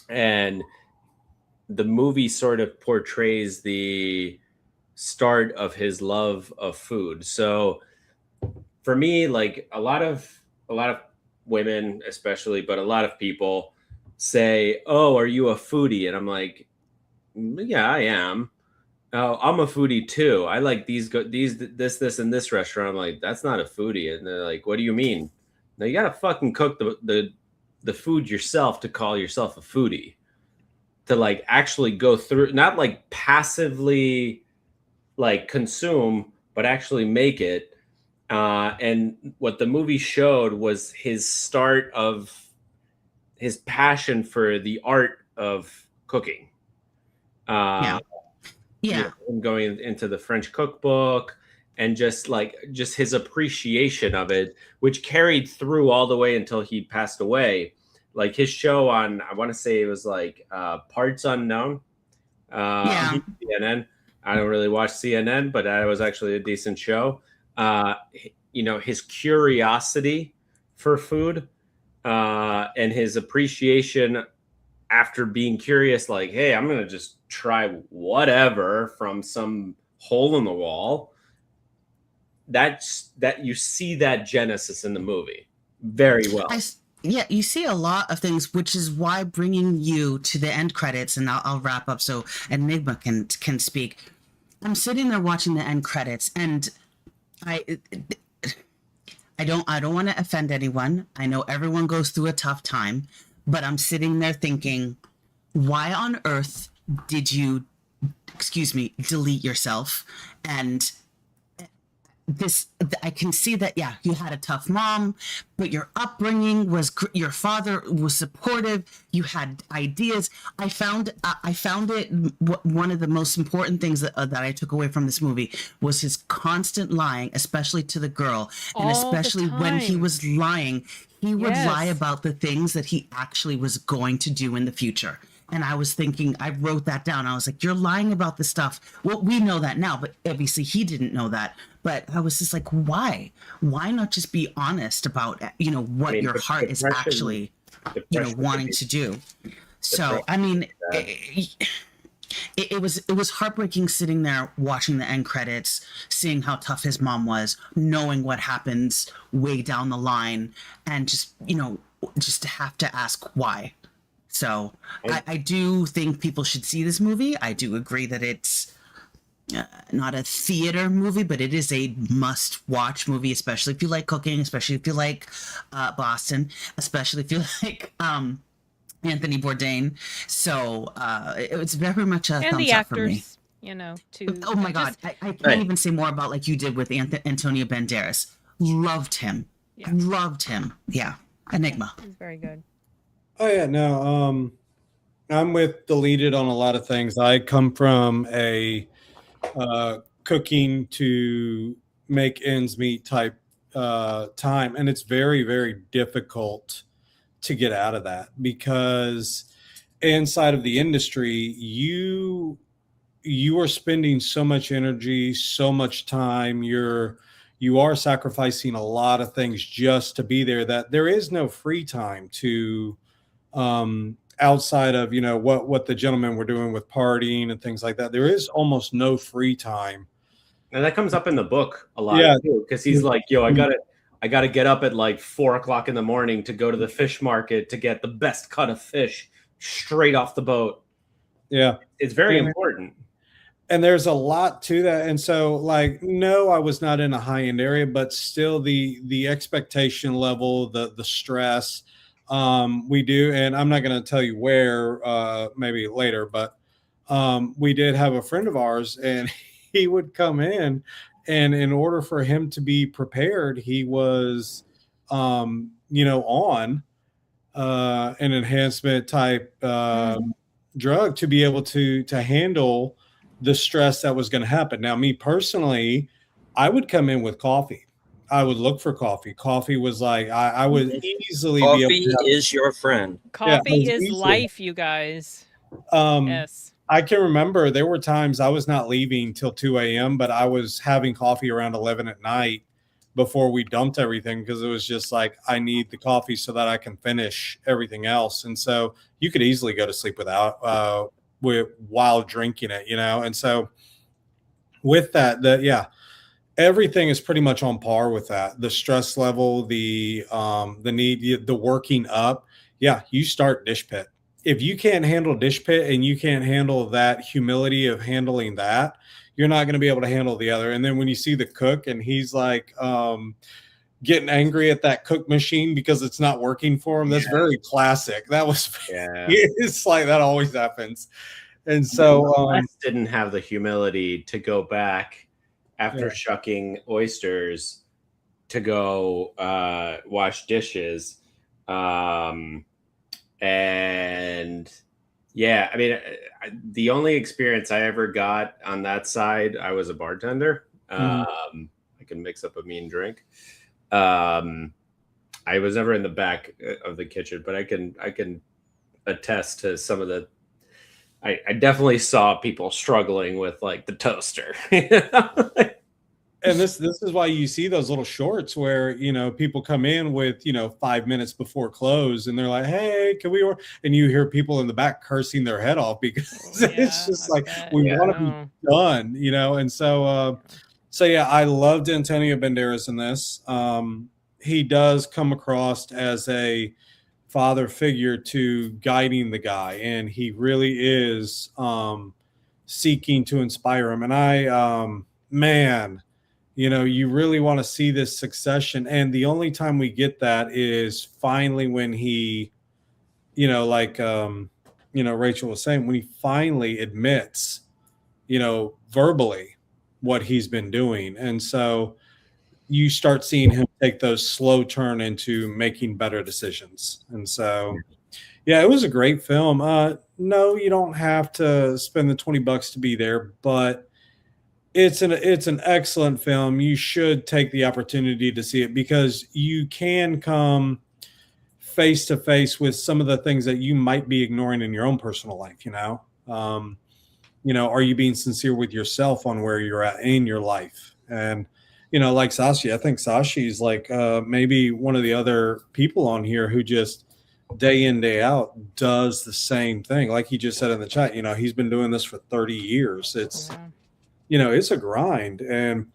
Speaker 6: and the movie sort of portrays the start of his love of food. So for me, like a lot of women especially, but a lot of people say, "Oh, are you a foodie?" And I'm like, "Yeah, I am. Oh, I'm a foodie too. I like this and this restaurant." I'm like, "That's not a foodie." And they're like, "What do you mean?" Now you gotta fucking cook the food yourself to call yourself a foodie. To like actually go through, not like passively like consume, but actually make it. And what the movie showed was his start of his passion for the art of cooking.
Speaker 5: Yeah.
Speaker 6: Him going into the French cookbook and just his appreciation of it, which carried through all the way until he passed away. Like his show on, I want to say it was like Parts Unknown. On CNN. I don't really watch CNN, but that was actually a decent show. His curiosity for food and his appreciation after being curious, like, hey, I'm going to just try whatever from some hole in the wall. That you see that genesis in the movie very well.
Speaker 5: You see a lot of things, which is why bringing you to the end credits, and I'll wrap up so Enigma can speak. I'm sitting there watching the end credits, and I don't want to offend anyone. I know everyone goes through a tough time, but I'm sitting there thinking, why on earth did you, excuse me, delete yourself? And this, I can see that, yeah, you had a tough mom, but your upbringing was, your father was supportive, you had ideas. I found it, one of the most important things that I took away from this movie was his constant lying, especially to the girl. And
Speaker 3: All the
Speaker 5: especially when he
Speaker 3: time.
Speaker 5: was lying, he would lie
Speaker 3: Yes.
Speaker 5: about the things that he actually was going to do in the future. And I was thinking, I wrote that down. I was like, you're lying about this stuff. Well, we know that now, but obviously he didn't know that. But I was just like, why? Why not just be honest about, what
Speaker 6: I mean,
Speaker 5: your heart is
Speaker 6: depression-
Speaker 5: actually,
Speaker 6: depression could
Speaker 5: wanting
Speaker 6: be-
Speaker 5: to do? So,
Speaker 6: depression
Speaker 5: I mean,
Speaker 6: bad.
Speaker 5: it was heartbreaking sitting there watching the end credits, seeing how tough his mom was, knowing what happens way down the line, and just to have to ask why. So I do think people should see this movie. I do agree that it's not a theater movie, but it is a must-watch movie, especially if you like cooking, especially if you like Boston, especially if you like Anthony Bourdain. So it's very much a
Speaker 3: And
Speaker 5: thumbs
Speaker 3: the
Speaker 5: up for me.
Speaker 3: actors, too.
Speaker 5: Oh my God.
Speaker 3: Just-
Speaker 5: I can't
Speaker 2: Right.
Speaker 5: even say more about like you did with Antonio Banderas. Loved him.
Speaker 3: Yeah.
Speaker 5: Loved him. Yeah. Enigma.
Speaker 3: It's very good.
Speaker 4: Oh yeah, no. I'm with Deleted on a lot of things. I come from a cooking to make ends meet type time, and it's very, very difficult to get out of that because inside of the industry, you are spending so much energy, so much time. You are sacrificing a lot of things just to be there. That there is no free time to outside of what the gentlemen were doing with partying and things like that. There is almost no free time.
Speaker 6: And that comes up in the book a lot
Speaker 4: Yeah.
Speaker 6: too, because he's like, "Yo, I gotta get up at like 4 o'clock in the morning to go to the fish market to get the best cut of fish straight off the boat."
Speaker 4: Yeah.
Speaker 6: It's very
Speaker 4: Yeah.
Speaker 6: important.
Speaker 4: And there's a lot to that. And so like, no, I was not in a high end area, but still the expectation level, the stress, we do. And I'm not going to tell you where, maybe later, but we did have a friend of ours and he would come in, and in order for him to be prepared, he was, on an enhancement type drug to be able to handle the stress that was going to happen. Now, me personally, I would come in with coffee. I would look for coffee. Coffee was like I would easily be
Speaker 2: Coffee
Speaker 4: able to
Speaker 2: is your friend.
Speaker 3: Coffee
Speaker 4: it's
Speaker 3: is
Speaker 4: easy.
Speaker 3: life, you guys. Yes.
Speaker 4: I can remember there were times I was not leaving till 2 a.m., but I was having coffee around 11 at night before we dumped everything because it was just like, I need the coffee so that I can finish everything else. And so you could easily go to sleep while drinking it, And so with that, everything is pretty much on par with that. The stress level, the need, the working up. Yeah, you start Dish Pit. If you can't handle Dish Pit and you can't handle that humility of handling that, you're not going to be able to handle the other. And then when you see the cook and he's like getting angry at that cook machine because it's not working for him, that's very classic. That was, it's like that always happens. And so
Speaker 6: Les didn't have the humility to go back after shucking oysters to go wash dishes. And yeah, I mean, the only experience I ever got on that side, I was a bartender. I can mix up a mean drink. I was never in the back of the kitchen, but I can attest to some of the. I definitely saw people struggling with like the toaster.
Speaker 4: And this is why you see those little shorts where people come in with 5 minutes before close and they're like, "Hey, can we?" And you hear people in the back cursing their head off because it's just like we want to be done, And so, I loved Antonio Banderas in this. He does come across as a father figure to guiding the guy, and he really is seeking to inspire him. And You know, you really want to see this succession. And the only time we get that is finally when he, like, Rachel was saying, when he finally admits, verbally what he's been doing. And so you start seeing him take those slow turn into making better decisions. And so, yeah, it was a great film. No, you don't have to spend the $20 to be there, but it's an excellent film. You should take the opportunity to see it because you can come face to face with some of the things that you might be ignoring in your own personal life. Are you being sincere with yourself on where you're at in your life? And like Sashi, I think Sashi is like maybe one of the other people on here who just day in, day out does the same thing. Like he just said in the chat, he's been doing this for 30 years. It's it's a grind, and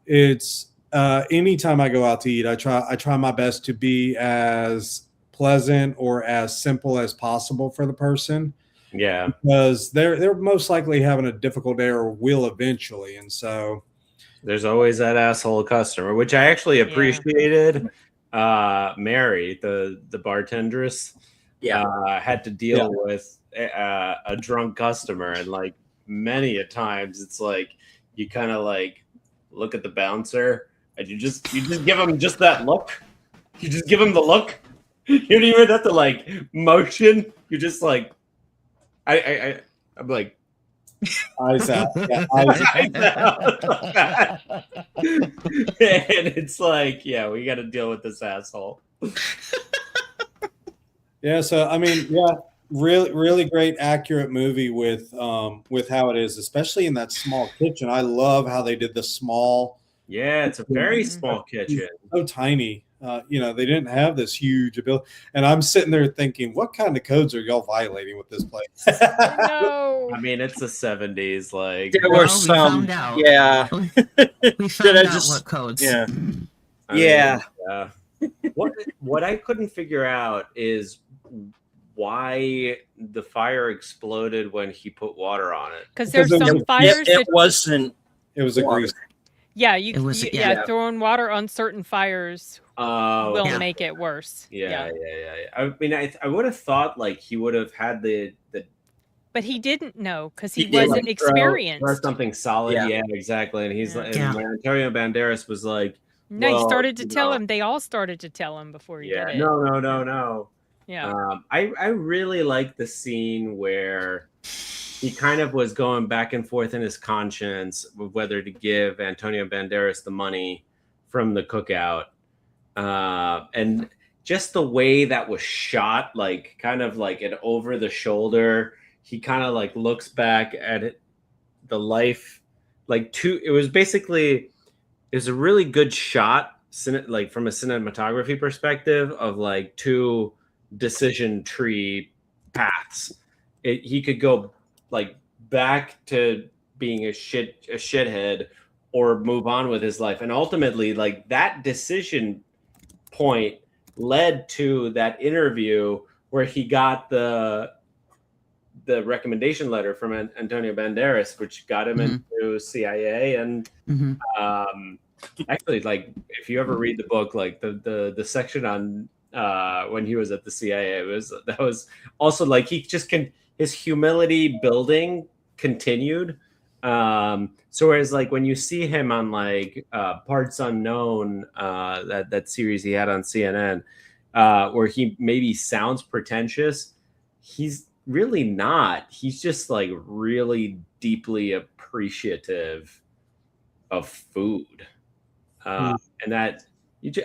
Speaker 4: it's anytime I go out to eat, I try my best to be as pleasant or as simple as possible for the person.
Speaker 6: Yeah,
Speaker 4: because they're most likely having a difficult day or will eventually, and so
Speaker 6: there's always that asshole customer, which I actually appreciated. Mary, the bartendress, had to deal with a drunk customer, and like many a times it's like you kind of like look at the bouncer and you just give him just that look. You just give him the look. You don't even have to like motion. You're just like I'm like
Speaker 4: eyes out. Yeah,
Speaker 6: eyes out. And it's like, yeah, we got to deal with this asshole.
Speaker 4: Yeah, so I mean, yeah, really great, accurate movie with how it is, especially in that small kitchen. I love how they did the small.
Speaker 6: Yeah, it's a very small kitchen.
Speaker 4: So tiny. They didn't have this huge ability. And I'm sitting there thinking, what kind of codes are y'all violating with this place?
Speaker 3: No.
Speaker 6: I mean, it's the 70s. Like
Speaker 2: there were some.
Speaker 5: We found out.
Speaker 2: Yeah.
Speaker 5: We found out what codes.
Speaker 2: Yeah.
Speaker 6: I mean,
Speaker 2: Yeah.
Speaker 6: What I couldn't figure out is why the fire exploded when he put water on it.
Speaker 3: Because there's some fires
Speaker 2: it wasn't.
Speaker 4: It was a grease.
Speaker 3: Yeah, throwing water on certain fires will make it worse.
Speaker 6: Yeah. I mean, I would have thought like he would have had the.
Speaker 3: But he didn't know because he wasn't experienced.
Speaker 6: Or something solid. Yeah, exactly. And he's like, and Antonio Banderas was like,
Speaker 3: no, he started to tell him. They all started to tell him before he did it.
Speaker 6: No.
Speaker 3: Yeah.
Speaker 6: I really like the scene where he kind of was going back and forth in his conscience of whether to give Antonio Banderas the money from the cookout. And just the way that was shot, like kind of like an over the shoulder, he kind of like looks back at it, the life, it was a really good shot, like from a cinematography perspective of like two decision tree paths. He could go like back to being a shithead or move on with his life. And ultimately, like that decision point led to that interview where he got the recommendation letter from Antonio Banderas, which got him into CIA. And actually, like if you ever read the book, like the section on when he was at the CIA, that was also like he just his humility building continued. So whereas like when you see him on like Parts Unknown, that series he had on CNN, where he maybe sounds pretentious, he's really not. He's just like really deeply appreciative of food. And that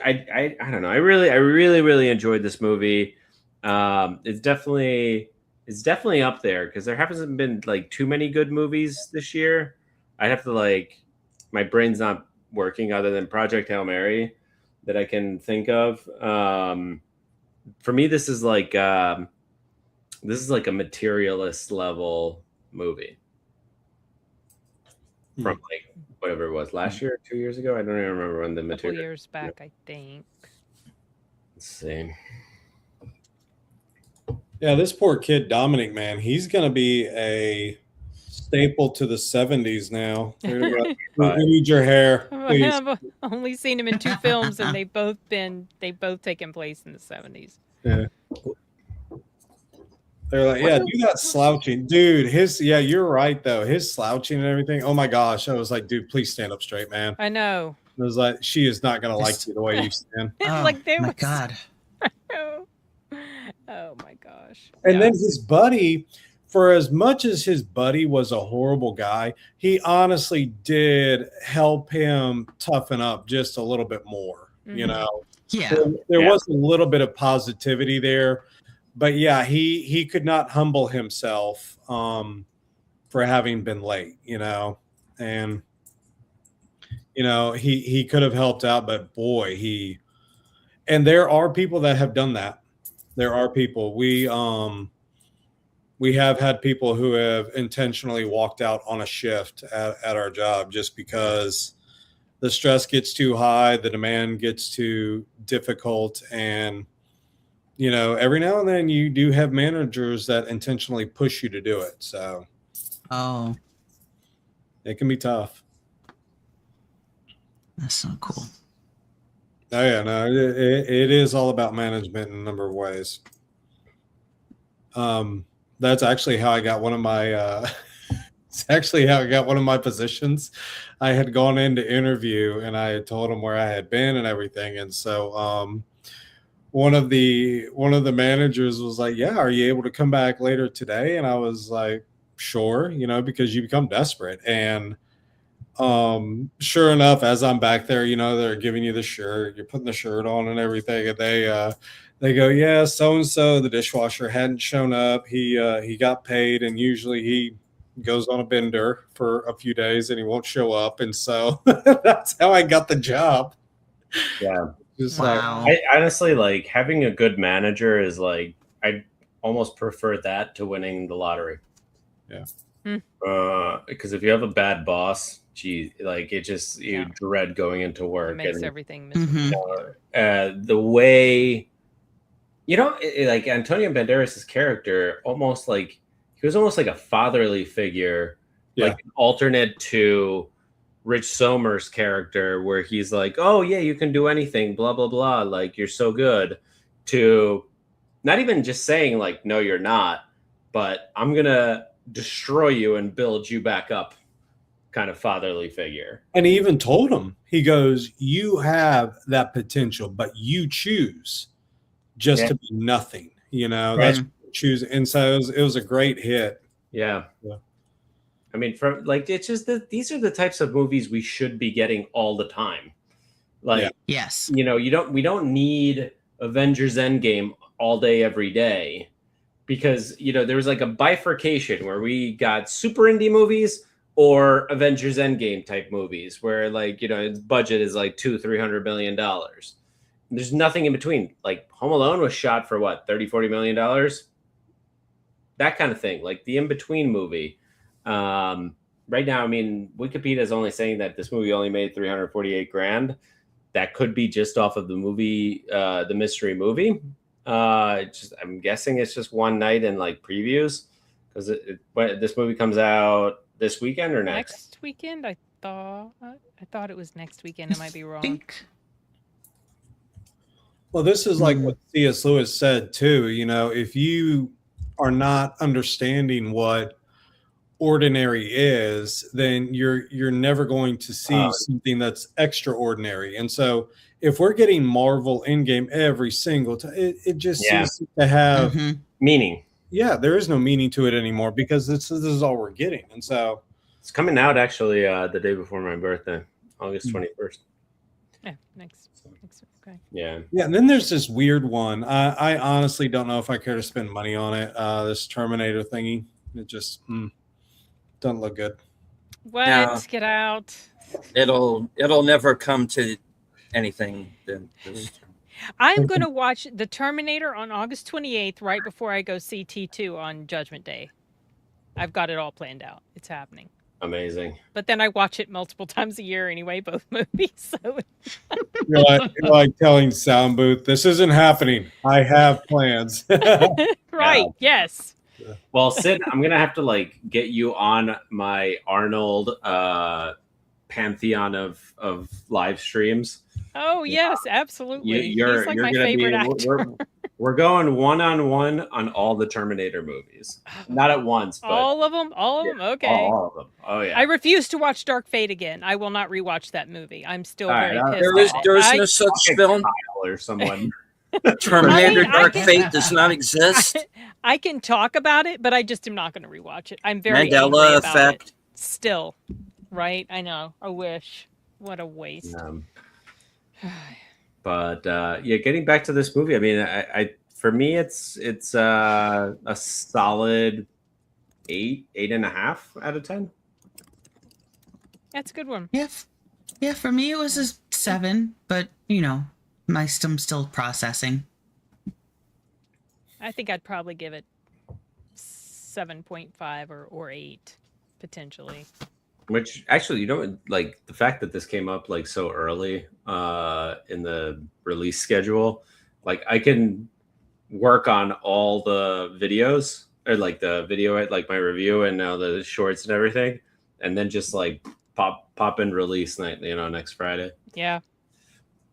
Speaker 6: I don't know. I really enjoyed this movie. It's definitely up there because there hasn't been like too many good movies this year. I'd have to like, my brain's not working other than Project Hail Mary that I can think of. For me, this is like a materialist level movie from like whatever it was last year, 2 years ago. I don't even remember when the material.
Speaker 3: 2 years back, I think.
Speaker 6: Let's see.
Speaker 4: Yeah, this poor kid Dominic, man, he's gonna be a staple to the 70s now. They're like, we need your hair, please.
Speaker 3: I've only seen him in 2 films, and they've both taken place in the 70s.
Speaker 4: Yeah. They're like, yeah, do that slouching. Dude, you're right, though. His slouching and everything. Oh, my gosh. I was like, dude, please stand up straight, man.
Speaker 3: I know.
Speaker 4: I was like, she is not going to like you the way you stand.
Speaker 5: Oh,
Speaker 3: Like there
Speaker 5: my
Speaker 3: was.
Speaker 5: God.
Speaker 3: Oh my gosh.
Speaker 4: And
Speaker 3: Yeah.
Speaker 4: then his buddy, for as much as his buddy was a horrible guy, he honestly did help him toughen up just a little bit more. You
Speaker 3: Mhm.
Speaker 4: know,
Speaker 5: Yeah.
Speaker 4: there
Speaker 6: Yeah.
Speaker 4: was a little bit of positivity there, but yeah, he could not humble himself for having been late. You know, and he could have helped out, but boy, and there are people that have done that. There are people we have had people who have intentionally walked out on a shift at our job just because the stress gets too high, the demand gets too difficult, and every now and then you do have managers that intentionally push you to do it. So
Speaker 5: Oh,
Speaker 4: it can be tough.
Speaker 5: that's so cool.
Speaker 4: Oh yeah, no, it is all about management in a number of ways. That's actually how I got one of my. It's actually how I got one of my positions. I had gone in to interview, and I had told them where I had been and everything, and so one of the managers was like, "Yeah, are you able to come back later today?" And I was like, "Sure," because you become desperate. And sure enough, as I'm back there, they're giving you the shirt, you're putting the shirt on and everything, and they go, yeah, so and so, the dishwasher hadn't shown up. He got paid, and usually he goes on a bender for a few days and he won't show up, and so that's how I got the job.
Speaker 6: Yeah.
Speaker 4: Just
Speaker 5: Wow.
Speaker 6: I honestly, like, having a good manager is like, I almost prefer that to winning the lottery.
Speaker 4: Yeah.
Speaker 6: Because if you have a bad boss, gee, like you
Speaker 3: Yeah.
Speaker 6: dread going into
Speaker 3: It
Speaker 6: work.
Speaker 3: makes
Speaker 6: And
Speaker 3: everything miserable.
Speaker 5: Mhm.
Speaker 6: the way, like Antonio Banderas' character, he was almost like a fatherly figure,
Speaker 4: Yeah.
Speaker 6: like an alternate to Rich Somer's character, where he's like, oh yeah, you can do anything, blah blah blah, like you're so good, to not even just saying like, no you're not, but I'm gonna destroy you and build you back up, kind of fatherly figure.
Speaker 4: And he even told him, he goes, you have that potential, but you choose just
Speaker 6: Yeah.
Speaker 4: to be nothing.
Speaker 6: Right.
Speaker 4: That's what you choose. And so it was a great hit.
Speaker 6: Yeah.
Speaker 4: Yeah.
Speaker 6: I mean, from like, it's just that these are the types of movies we should be getting all the time. Like,
Speaker 4: Yeah.
Speaker 5: Yes.
Speaker 6: we don't need Avengers Endgame all day, every day, because, there was like a bifurcation where we got super indie movies or Avengers Endgame type movies where, like, its budget is like $200-300 million. There's nothing in between. Like Home Alone was shot for what, $30-40 million? That kind of thing, like the in-between movie. Right now, I mean, Wikipedia is only saying that this movie only made $348,000. That could be just off of the movie, the mystery movie. I'm guessing it's just one night and like previews, because this movie comes out this weekend or next?
Speaker 3: Next weekend, I thought it was next weekend. I might be wrong.
Speaker 5: Think.
Speaker 4: Well, this is like what C.S. Lewis said too. If you are not understanding what ordinary is, then you're never going to see something that's extraordinary. And so if we're getting Marvel Endgame every single time, it just seems to have
Speaker 5: Mhm.
Speaker 6: Meaning.
Speaker 4: Yeah, there is no meaning to it anymore, because this is all we're getting. And so
Speaker 6: It's coming out actually the day before my birthday, August 21st.
Speaker 3: Yeah, next week. Okay.
Speaker 6: Yeah.
Speaker 4: yeah, and then there's this weird one. I honestly don't know if I care to spend money on it. This Terminator thingy, it just doesn't look good.
Speaker 3: What?
Speaker 2: No.
Speaker 3: Get out.
Speaker 2: It'll never come to anything.
Speaker 3: I'm going to watch The Terminator on August 28th, right before I go see T2 on Judgment Day. I've got it all planned out. It's happening.
Speaker 6: Amazing.
Speaker 3: But then I watch it multiple times a year anyway, both movies. So
Speaker 4: You're like telling Sound Booth, this isn't happening. I have plans.
Speaker 3: right, yes.
Speaker 6: Well, Sid, I'm gonna have to like get you on my Arnold pantheon of live streams.
Speaker 3: Oh yes, absolutely. He's like my
Speaker 6: gonna
Speaker 3: favorite actor.
Speaker 6: We're going one-on-one on all the Terminator movies. Not at once, but
Speaker 3: All of them. All of them. Okay.
Speaker 6: all of them. Oh yeah.
Speaker 3: I refuse to watch Dark Fate again. I will not rewatch that movie. I'm still
Speaker 6: All
Speaker 3: very
Speaker 6: right,
Speaker 3: pissed.
Speaker 2: There is
Speaker 3: at it.
Speaker 2: no such
Speaker 6: Okay,
Speaker 2: film.
Speaker 6: Kyle or someone.
Speaker 2: Terminator
Speaker 3: I mean,
Speaker 2: Dark
Speaker 3: can-
Speaker 2: Fate does not exist.
Speaker 3: I can talk about it, but I just am not going to rewatch it. I'm very angry
Speaker 2: Mandela
Speaker 3: about
Speaker 2: effect.
Speaker 3: it. Still, right? I know. I wish. What a waste.
Speaker 6: But yeah, getting back to this movie, I mean, I for me, it's a solid 8.5 out of 10.
Speaker 3: That's a good one.
Speaker 5: Yeah, yeah. For me, it was a 7, but you know, I'm still processing.
Speaker 3: I think I'd probably give it 7.5 or 8 potentially.
Speaker 6: Which actually, you know, like the fact that this came up like so early in the release schedule, like I can work on all the videos or like the video, like my review and now the shorts and everything, and then just like pop in release night, you know, next Friday.
Speaker 3: Yeah.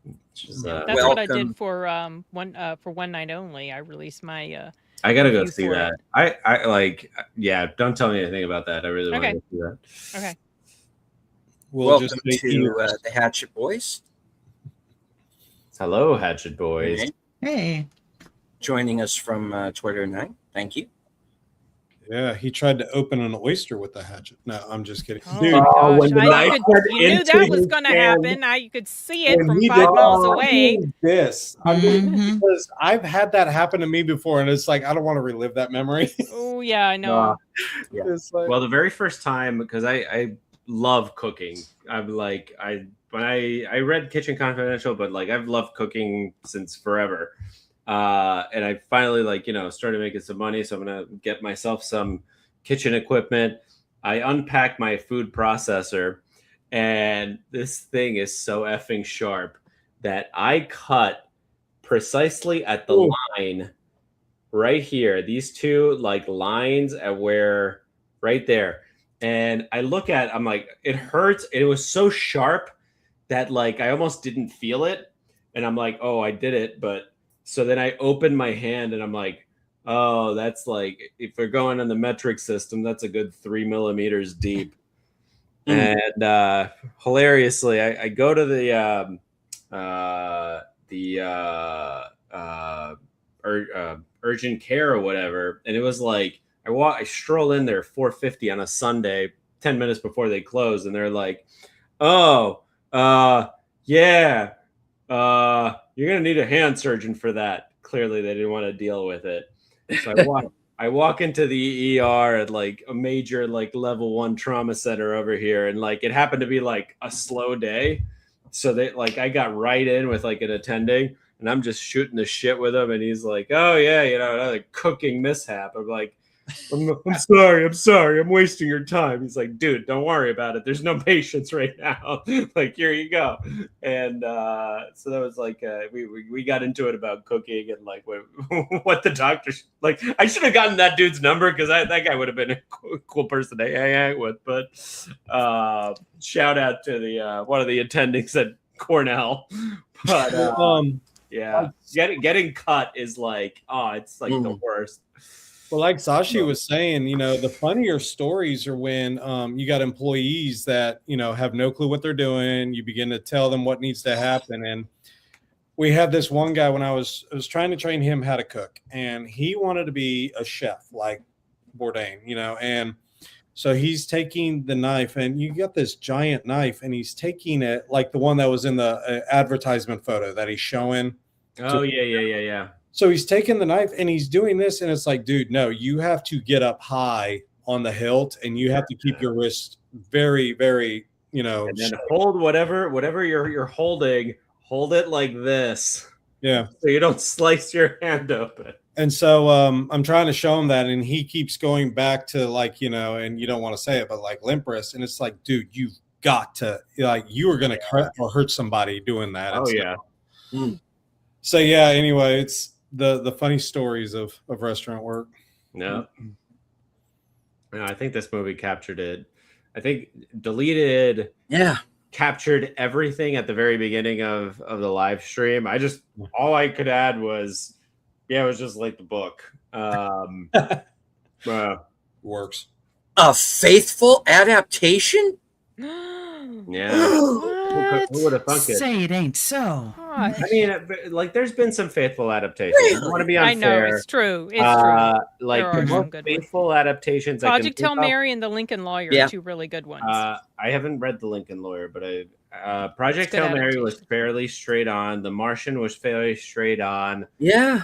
Speaker 6: Which is,
Speaker 3: That's what I
Speaker 2: Welcome.
Speaker 3: did for one night only. I released my
Speaker 6: I gotta go
Speaker 3: review
Speaker 6: see
Speaker 3: for
Speaker 6: that.
Speaker 3: it.
Speaker 6: I like, yeah. Don't tell me anything about that. I really want to
Speaker 3: Okay.
Speaker 6: see that.
Speaker 3: Okay.
Speaker 4: We'll
Speaker 2: Welcome
Speaker 4: just say
Speaker 2: to the Hatchet Boys.
Speaker 6: Hello, Hatchet Boys.
Speaker 2: Okay.
Speaker 5: Hey,
Speaker 2: Joining us from Twitter 9. Thank you.
Speaker 4: Yeah, he tried to open an oyster with the hatchet. No, I'm just kidding.
Speaker 3: Oh
Speaker 4: Dude,
Speaker 3: my
Speaker 6: Oh, when
Speaker 3: gosh!
Speaker 6: the knife went
Speaker 3: You knew
Speaker 6: into
Speaker 3: that was
Speaker 6: his
Speaker 3: going to
Speaker 6: hand.
Speaker 3: happen. Now you could see it
Speaker 4: when
Speaker 3: from
Speaker 4: he
Speaker 3: 5
Speaker 4: did
Speaker 3: miles away.
Speaker 4: this, I mean,
Speaker 5: Mhm.
Speaker 4: because I've had that happen to me before, and it's like I don't want to relive that memory.
Speaker 3: Oh yeah, I know.
Speaker 6: Uh,
Speaker 2: Yeah.
Speaker 4: It's like,
Speaker 6: Well, the very first time, because I love cooking. I'm like when I read Kitchen Confidential, but like I've loved cooking since forever. And I finally like, you know, started making some money, so I'm gonna get myself some kitchen equipment. I unpacked my food processor, and this thing is so effing sharp that I cut precisely at the
Speaker 4: Ooh.
Speaker 6: line right here. These two like lines at where right there. And I look at, I'm like, it hurts. It was so sharp that like I almost didn't feel it. And I'm like, oh, I did it. But so then I opened my hand and I'm like, oh, that's like, if we're going on the metric system, that's a good 3 millimeters deep. And hilariously, I go to the urgent care or whatever, and it was like I stroll in there 4:50 on a Sunday, 10 minutes before they close, and they're like, oh, yeah, you're gonna need a hand surgeon for that. Clearly they didn't want to deal with it. So I walk into the ER at like a major like level 1 trauma center over here, and like it happened to be like a slow day, so they like I got right in with like an attending, and I'm just shooting the shit with him, and he's like, oh yeah, you know, another cooking mishap. I'm like, I'm sorry, I'm wasting your time. He's like, dude, don't worry about it. There's no patients right now. Like, here you go. And so that was like, we got into it about cooking and like what the doctor, like, I should have gotten that dude's number because that guy would have been a cool person to hang out with. But shout out to the one of the attendings at Cornell. But yeah, getting cut is like, oh, it's like the worst.
Speaker 4: well, like Sashi was saying, you know, the funnier stories are when you got employees that, you know, have no clue what they're doing. You begin to tell them what needs to happen. And we had this one guy when I was trying to train him how to cook, and he wanted to be a chef like Bourdain, you know, and so he's taking the knife, and you got this giant knife, and he's taking it like the one that was in the advertisement photo that he's showing.
Speaker 6: Oh, yeah.
Speaker 4: So he's taking the knife and he's doing this, and it's like, dude, no, you have to get up high on the hilt, and you have to keep your wrist very, very, you know,
Speaker 6: and then hold whatever you're holding, hold it like this,
Speaker 4: yeah,
Speaker 6: so you don't slice your hand open.
Speaker 4: And so I'm trying to show him that, and he keeps going back to like, you know, and you don't want to say it, but like limp wrist, and it's like, dude, you've got to, like, you are going to cut or hurt somebody doing that.
Speaker 6: Oh yeah.
Speaker 4: So yeah, anyway, it's the funny stories of restaurant work.
Speaker 6: No. No, I think this movie captured it. I think Deleted
Speaker 2: Yeah.
Speaker 6: captured everything at the very beginning of the live stream. All I could add was, it was just like the book.
Speaker 4: Works.
Speaker 2: A faithful adaptation?
Speaker 6: Yeah. Who would have thunk it?
Speaker 5: Say it ain't so.
Speaker 6: I mean, like, there's been some faithful adaptations. I don't want to be
Speaker 3: I
Speaker 6: unfair.
Speaker 3: know it's true. It's true.
Speaker 6: Like,
Speaker 3: There
Speaker 6: the
Speaker 3: are some
Speaker 6: most
Speaker 3: good ones.
Speaker 6: faithful adaptations.
Speaker 3: Project
Speaker 6: I
Speaker 3: Hail
Speaker 6: can think of-
Speaker 3: Mary and The Lincoln Lawyer
Speaker 2: Yeah.
Speaker 3: are two really good ones.
Speaker 6: I haven't read The Lincoln Lawyer, but Project
Speaker 3: It's good
Speaker 6: Hail Mary was
Speaker 3: adaptation.
Speaker 6: fairly straight on. The Martian was fairly straight on.
Speaker 2: Yeah.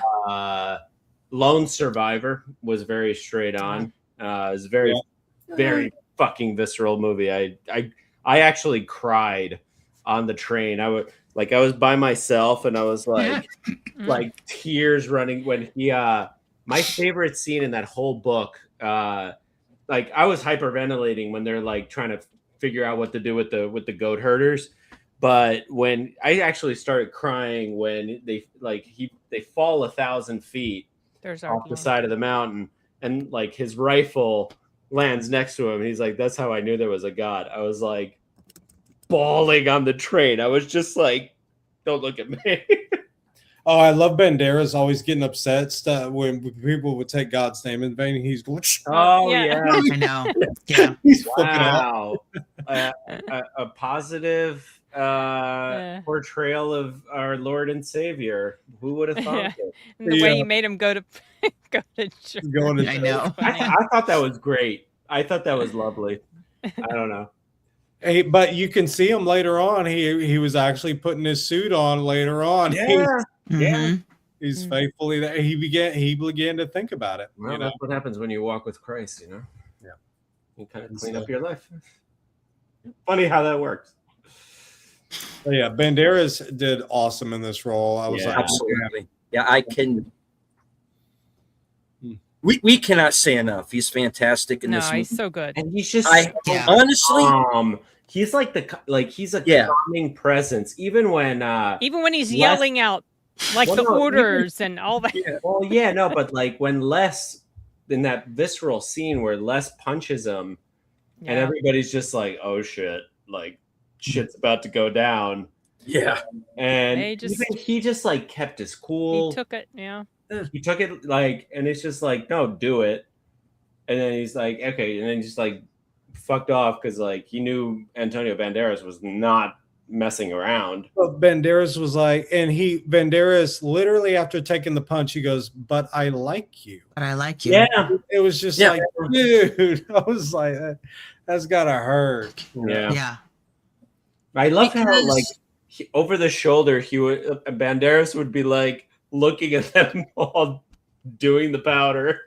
Speaker 6: Lone Survivor was very straight on. It was very, very fucking visceral movie. I actually cried on the train. I was by myself and I was like, like tears running when he. My favorite scene in that whole book. Like, I was hyperventilating when they're like trying to figure out what to do with the goat herders. But when I actually started crying when they fall 1,000 feet
Speaker 3: There's
Speaker 6: off the
Speaker 3: our
Speaker 6: side of the mountain, and like his rifle lands next to him. He's like, "That's how I knew there was a god." I was like bawling on the train. I was just like, "Don't look at me."
Speaker 4: Oh, I love Banderas always getting upset when people would take God's name in vain. He's going,
Speaker 6: Oh
Speaker 3: Yeah.
Speaker 6: yeah,
Speaker 5: I know. Yeah.
Speaker 4: he's flipping out.
Speaker 6: wow. A positive portrayal of our Lord and Savior. Who would have thought
Speaker 3: Yeah.
Speaker 6: it?
Speaker 3: And the way
Speaker 4: Yeah.
Speaker 3: he made him go to church.
Speaker 4: Going to
Speaker 5: I know.
Speaker 6: I thought that was great. I thought that was lovely. I don't know.
Speaker 4: Hey, but you can see him later on. He was actually putting his suit on later on.
Speaker 6: Yeah.
Speaker 5: Mhm.
Speaker 4: He's
Speaker 3: Mm.
Speaker 4: faithfully there. He began to think about it.
Speaker 6: Well,
Speaker 4: you know,
Speaker 6: that's what happens when you walk with Christ, you know?
Speaker 4: Yeah.
Speaker 6: You kind of
Speaker 4: And
Speaker 6: clean
Speaker 4: so-
Speaker 6: up your life. Funny how that works.
Speaker 4: But yeah, Banderas did awesome in this role. I was
Speaker 6: Yeah.
Speaker 4: like,
Speaker 2: Absolutely. Yeah, I can.
Speaker 4: Hmm.
Speaker 2: We cannot say enough. He's fantastic in
Speaker 3: No,
Speaker 2: this
Speaker 3: he's
Speaker 2: movie.
Speaker 3: so good.
Speaker 6: And he's just
Speaker 5: Yeah.
Speaker 2: Honestly,
Speaker 6: he's like he's a
Speaker 2: Yeah.
Speaker 6: calming presence, even when
Speaker 3: Even when he's
Speaker 6: Les-
Speaker 3: yelling out like
Speaker 6: Well,
Speaker 3: the
Speaker 6: no, even-
Speaker 3: orders and all that.
Speaker 6: well, yeah, no, but like when Les in that visceral scene where Les punches him and
Speaker 3: Yeah.
Speaker 6: everybody's just like, oh shit, like shit's about to go down.
Speaker 2: yeah.
Speaker 6: And
Speaker 3: They just-
Speaker 6: even he just like kept his
Speaker 3: He
Speaker 6: cool.
Speaker 3: took it. Yeah.
Speaker 6: He took it like, and it's just like, no, do it. And then he's like, okay, and then just like fucked off because like he knew Antonio Banderas was not messing around.
Speaker 4: But Banderas was like, and Banderas literally after taking the punch, he goes, "But I like you."
Speaker 5: But I like you.
Speaker 6: Yeah,
Speaker 4: It was just
Speaker 2: Yeah.
Speaker 4: like, dude, I was like, that's gotta hurt.
Speaker 6: yeah.
Speaker 5: Yeah.
Speaker 6: I love how
Speaker 5: Because-
Speaker 6: like over the shoulder, Banderas would be like looking at them all doing the powder.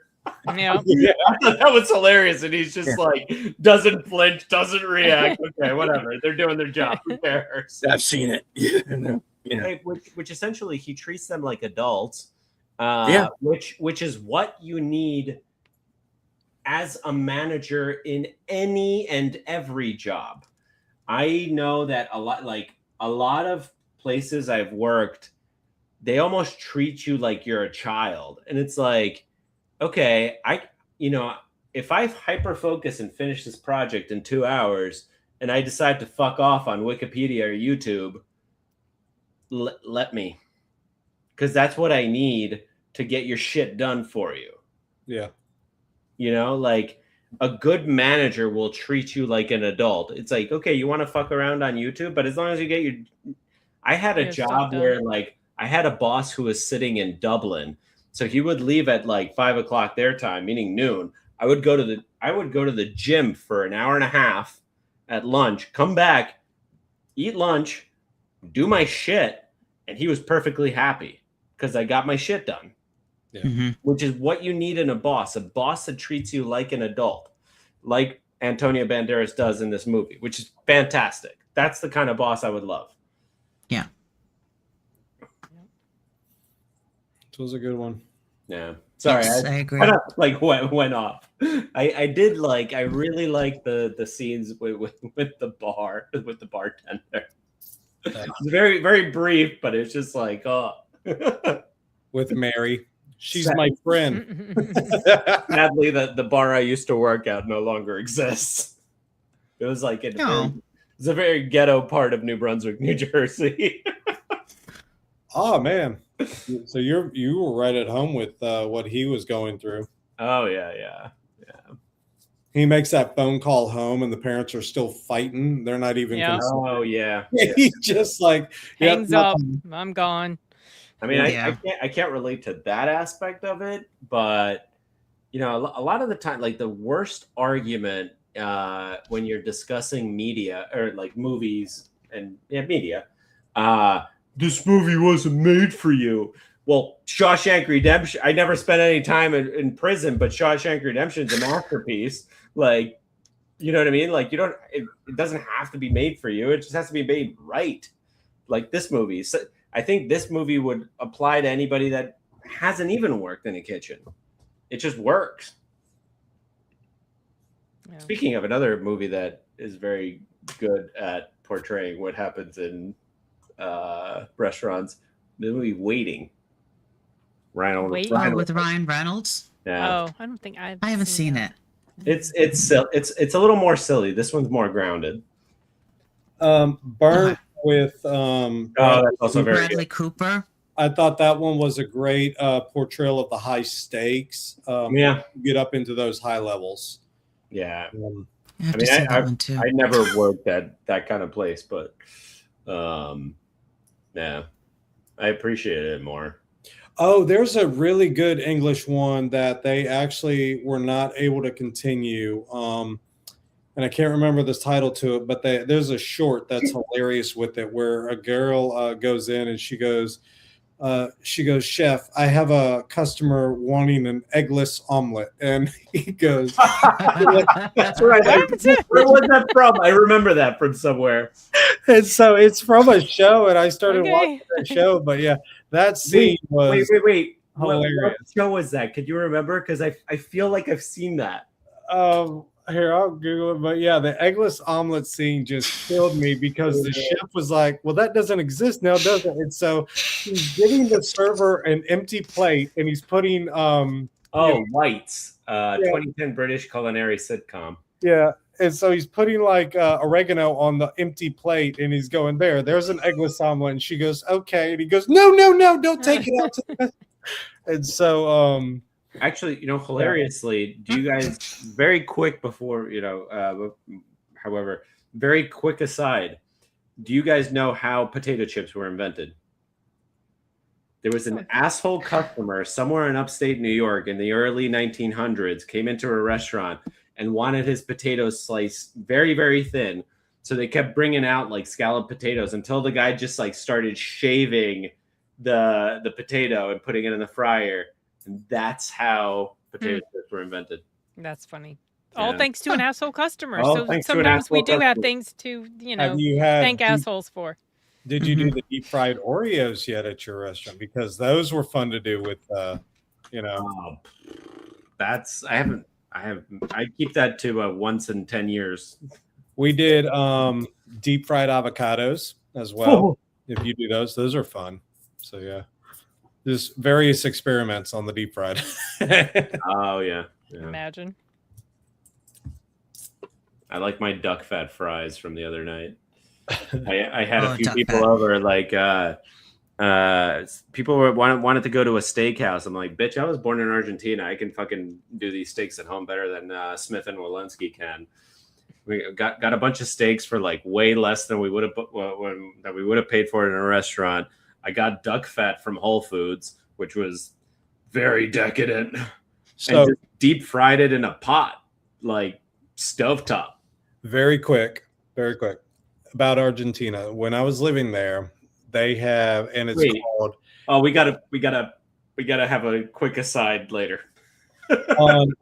Speaker 3: Yeah.
Speaker 4: Yeah.
Speaker 6: I thought that was hilarious, and he's just like doesn't flinch, doesn't react. Okay, whatever, they're doing their job. Who cares?
Speaker 2: I've seen it. Yeah.
Speaker 6: Hey, which essentially he treats them like adults.
Speaker 2: Yeah.
Speaker 6: Which is what you need as a manager in any and every job. I know that a lot of places I've worked, they almost treat you like you're a child, and it's like, okay, if I hyper focus and finish this project in 2 hours, and I decide to fuck off on Wikipedia or YouTube, let me, because that's what I need to get your shit done for you.
Speaker 4: Yeah.
Speaker 6: You know, like a good manager will treat you like an adult. It's like, okay, you want to fuck around on YouTube, but as long as you get your. I had a
Speaker 3: Your stuff
Speaker 6: job
Speaker 3: done.
Speaker 6: where like I had a boss who was sitting in Dublin, so he would leave at like 5 o'clock their time, meaning noon. I would go to the gym for an hour and a half at lunch, come back, eat lunch, do my shit, and he was perfectly happy because I got my shit done.
Speaker 5: Mhm.
Speaker 6: Which is what you need in a boss that treats you like an adult, like Antonio Banderas does in this movie, which is fantastic. That's the kind of boss I would love.
Speaker 4: This was a good one.
Speaker 6: Yeah. Sorry,
Speaker 5: Yes, I agree.
Speaker 6: kind of like went off. I did like, I really like the scenes with the bartender. It's very, very brief, but it's just like, oh.
Speaker 4: With Mary. She's my friend.
Speaker 6: Sadly, the bar I used to work at no longer exists. It was like it's a very ghetto part of New Brunswick, New Jersey.
Speaker 4: Oh man, so you were right at home with what he was going through.
Speaker 6: Oh yeah.
Speaker 4: He makes that phone call home, and the parents are still fighting. They're not even.
Speaker 3: Yeah.
Speaker 6: Oh yeah.
Speaker 4: He's just like
Speaker 3: Hangs
Speaker 4: yep,
Speaker 3: up. I'm gone.
Speaker 6: I mean,
Speaker 5: Yeah.
Speaker 6: I can't relate to that aspect of it, but you know, a lot of the time, like the worst argument when you're discussing media or like movies and media, this movie wasn't made for you. Well, Shawshank Redemption. I never spent any time in prison, but Shawshank Redemption is a masterpiece. Like, you know what I mean? Like, it doesn't have to be made for you. It just has to be made right. Like this movie. So I think this movie would apply to anybody that hasn't even worked in a kitchen. It just works.
Speaker 3: Yeah.
Speaker 6: Speaking of another movie that is very good at portraying what happens in restaurants, the movie Waiting.
Speaker 3: Waiting?
Speaker 5: With Ryan Reynolds.
Speaker 6: Yeah.
Speaker 3: Oh, I don't think
Speaker 5: I haven't seen it.
Speaker 6: It's a little more silly. This one's more grounded.
Speaker 4: Burnt with
Speaker 6: That's also very
Speaker 5: Bradley
Speaker 6: good.
Speaker 5: Cooper.
Speaker 4: I thought that one was a great portrayal of the high stakes.
Speaker 6: Yeah.
Speaker 4: Get up into those high levels.
Speaker 6: Yeah.
Speaker 5: I have
Speaker 6: I
Speaker 5: to
Speaker 6: mean,
Speaker 5: see that one too.
Speaker 6: I never worked at that kind of place, but yeah, I appreciate it more.
Speaker 4: Oh, there's a really good English one that they actually were not able to continue. And I can't remember the title to it, but there's a short that's hilarious with it where a girl goes in and she goes, "Chef, I have a customer wanting an eggless omelet." And he goes,
Speaker 6: That's right. Where was that from? I remember that from somewhere.
Speaker 4: and so it's from a show, and I started
Speaker 3: Okay.
Speaker 4: watching that show. But yeah, that scene was
Speaker 6: Wait. What
Speaker 4: hilarious.
Speaker 6: show was that? Could you remember? Because I feel like I've seen that.
Speaker 4: Here, I'll Google it. But yeah, the eggless omelet scene just killed me because the chef was like, "Well, that doesn't exist now, does it?" And so he's giving the server an empty plate, and he's putting
Speaker 6: Whites, 2010 British culinary sitcom.
Speaker 4: yeah. And so he's putting like oregano on the empty plate, and he's going, there's an eggless omelet. And she goes, "Okay." And he goes, no, don't take it out. And so,
Speaker 6: Actually, hilariously, do you guys very quick before, however, very quick aside, do you guys know how potato chips were invented? There was an asshole customer somewhere in upstate New York in the early 1900s came into a restaurant and wanted his potatoes sliced very, very thin. So they kept bringing out like scalloped potatoes until the guy just like started shaving the potato and putting it in the fryer. And that's how potato chips were invented.
Speaker 3: That's funny. All
Speaker 6: Yeah.
Speaker 3: thanks to an asshole customer.
Speaker 6: All
Speaker 3: So
Speaker 6: thanks to an
Speaker 3: sometimes we
Speaker 6: asshole
Speaker 3: do have
Speaker 6: customer.
Speaker 3: things to,
Speaker 4: have you had
Speaker 3: thank assholes for.
Speaker 4: Did you do the deep fried Oreos yet at your restaurant? Because those were fun to do with,
Speaker 6: That's I keep that to once in 10 years.
Speaker 4: We did deep fried avocados as well. If you do those are fun. So yeah, there's various experiments on the deep fried.
Speaker 6: Oh yeah.
Speaker 3: Imagine.
Speaker 6: I like my duck fat fries from the other night. I had a few
Speaker 5: duck
Speaker 6: people
Speaker 5: fat.
Speaker 6: over, like people wanted to go to a steakhouse. I'm like, bitch, I was born in Argentina. I can fucking do these steaks at home better than Smith and Walensky can. We got a bunch of steaks for like way less than we would have paid for it in a restaurant. I got duck fat from Whole Foods, which was very decadent,
Speaker 4: So
Speaker 6: and just deep fried it in a pot, like stovetop.
Speaker 4: very quick about Argentina. When I was living there, they have, and it's
Speaker 6: Wait.
Speaker 4: called
Speaker 6: Oh, we gotta have a quick aside later.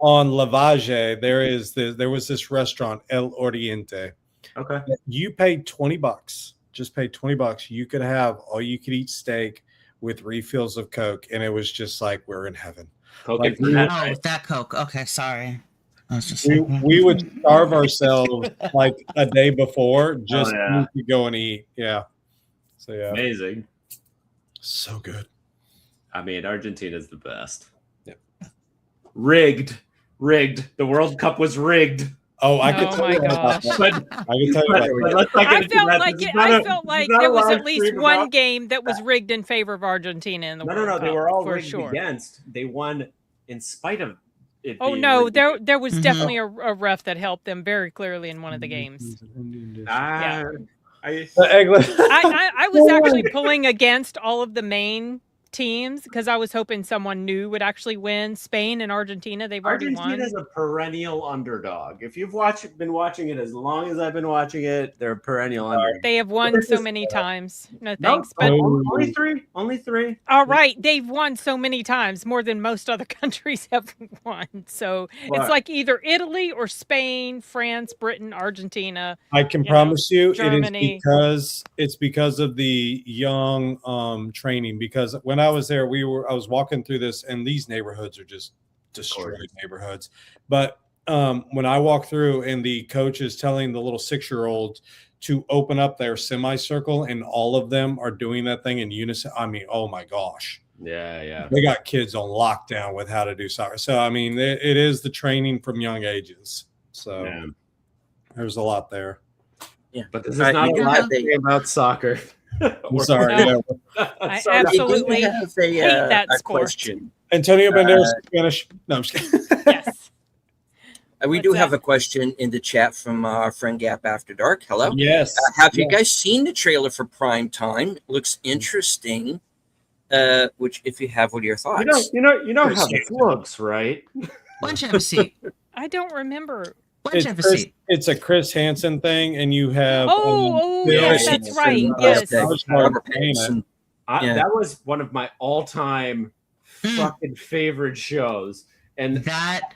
Speaker 4: on Lavalle. There was this restaurant El Oriente.
Speaker 6: Okay.
Speaker 4: You paid $20. Just paid $20. You could have all you could eat steak with refills of Coke, and it was just like we're in heaven.
Speaker 6: Coke
Speaker 4: Like,
Speaker 6: and French
Speaker 5: Oh,
Speaker 6: fries.
Speaker 5: with that Coke. Okay, sorry. I was just
Speaker 4: We would starve ourselves like a day before just
Speaker 6: yeah.
Speaker 4: to go and eat. Yeah. So yeah,
Speaker 6: Amazing.
Speaker 4: so good.
Speaker 6: I mean, Argentina's the best.
Speaker 4: Yep.
Speaker 6: Rigged. The World Cup was rigged.
Speaker 4: Oh, I could
Speaker 3: Oh
Speaker 4: tell
Speaker 3: my
Speaker 4: you about
Speaker 3: gosh.
Speaker 4: that.
Speaker 6: But,
Speaker 4: I can tell you about
Speaker 6: but
Speaker 4: that.
Speaker 6: let's not get
Speaker 3: I
Speaker 6: into
Speaker 3: felt
Speaker 6: that.
Speaker 3: like
Speaker 6: This is
Speaker 3: it,
Speaker 6: not
Speaker 3: I
Speaker 6: a-
Speaker 3: felt
Speaker 6: this
Speaker 3: like
Speaker 6: is not
Speaker 3: there
Speaker 6: a
Speaker 3: was
Speaker 6: live
Speaker 3: at least
Speaker 6: stream
Speaker 3: one
Speaker 6: about-
Speaker 3: game that was rigged in favor of Argentina in the
Speaker 6: No,
Speaker 3: World
Speaker 6: no,
Speaker 3: Cup.
Speaker 6: they were all
Speaker 3: for
Speaker 6: rigged
Speaker 3: sure.
Speaker 6: against. They won in spite of it.
Speaker 3: Oh
Speaker 6: being
Speaker 3: no,
Speaker 6: rigged
Speaker 3: there was
Speaker 5: Mhm.
Speaker 3: definitely a ref that helped them very clearly in one of the games.
Speaker 6: Ah,
Speaker 4: The England.
Speaker 3: I was actually pulling against all of the main teams because I was hoping someone new would actually win. Spain and Argentina, they've already
Speaker 6: Argentina
Speaker 3: won.
Speaker 6: is a perennial underdog. If you've been watching it as long as I've been watching it, they're a perennial underdog.
Speaker 3: They have won so many times. No thanks. But
Speaker 6: only three. Only three.
Speaker 3: all right, they've won so many times, more than most other countries have won. So
Speaker 6: What?
Speaker 3: it's like either Italy or Spain, France, Britain, Argentina.
Speaker 4: I can
Speaker 3: You know,
Speaker 4: promise you,
Speaker 3: Germany.
Speaker 4: it's because of the young training. Because when I was there, I was walking through this, and these neighborhoods are just destroyed neighborhoods. But when I walk through, and the coach is telling the little 6-year-old to open up their semicircle, and all of them are doing that thing in unison. I mean, oh my gosh.
Speaker 6: Yeah.
Speaker 4: They got kids on lockdown with how to do soccer. So, I mean, it is the training from young ages. So
Speaker 6: Yeah.
Speaker 4: there's a lot there.
Speaker 6: But this is
Speaker 2: Right,
Speaker 6: not
Speaker 2: we
Speaker 6: a
Speaker 2: do
Speaker 6: live
Speaker 2: have
Speaker 6: stream about soccer.
Speaker 4: I'm sorry.
Speaker 3: No.
Speaker 4: Yeah.
Speaker 3: I
Speaker 6: Sorry.
Speaker 3: absolutely
Speaker 2: We have a,
Speaker 3: hate that
Speaker 2: a
Speaker 3: sport.
Speaker 2: question.
Speaker 4: Antonio Banderas Spanish. No, I'm just kidding.
Speaker 3: Yes.
Speaker 2: We
Speaker 3: What's
Speaker 2: do
Speaker 3: that?
Speaker 2: have a question in the chat from our friend Gap After Dark. Hello.
Speaker 4: Yes.
Speaker 2: Have you guys seen the trailer for Prime Time? It looks interesting. Which, if you have, what are your thoughts?
Speaker 6: You know how this looks, right?
Speaker 5: Why don't you have a seat?
Speaker 3: I don't remember.
Speaker 5: Why don't you have a
Speaker 4: Chris,
Speaker 5: seat?
Speaker 4: it's a Chris Hansen thing, and you have.
Speaker 3: Oh,
Speaker 4: Bill
Speaker 3: yes,
Speaker 4: Hansen,
Speaker 3: that's right.
Speaker 4: Yes.
Speaker 3: Yes.
Speaker 2: Robert Pattinson. Yeah.
Speaker 6: That was one of my all-time fucking favorite shows, and
Speaker 5: That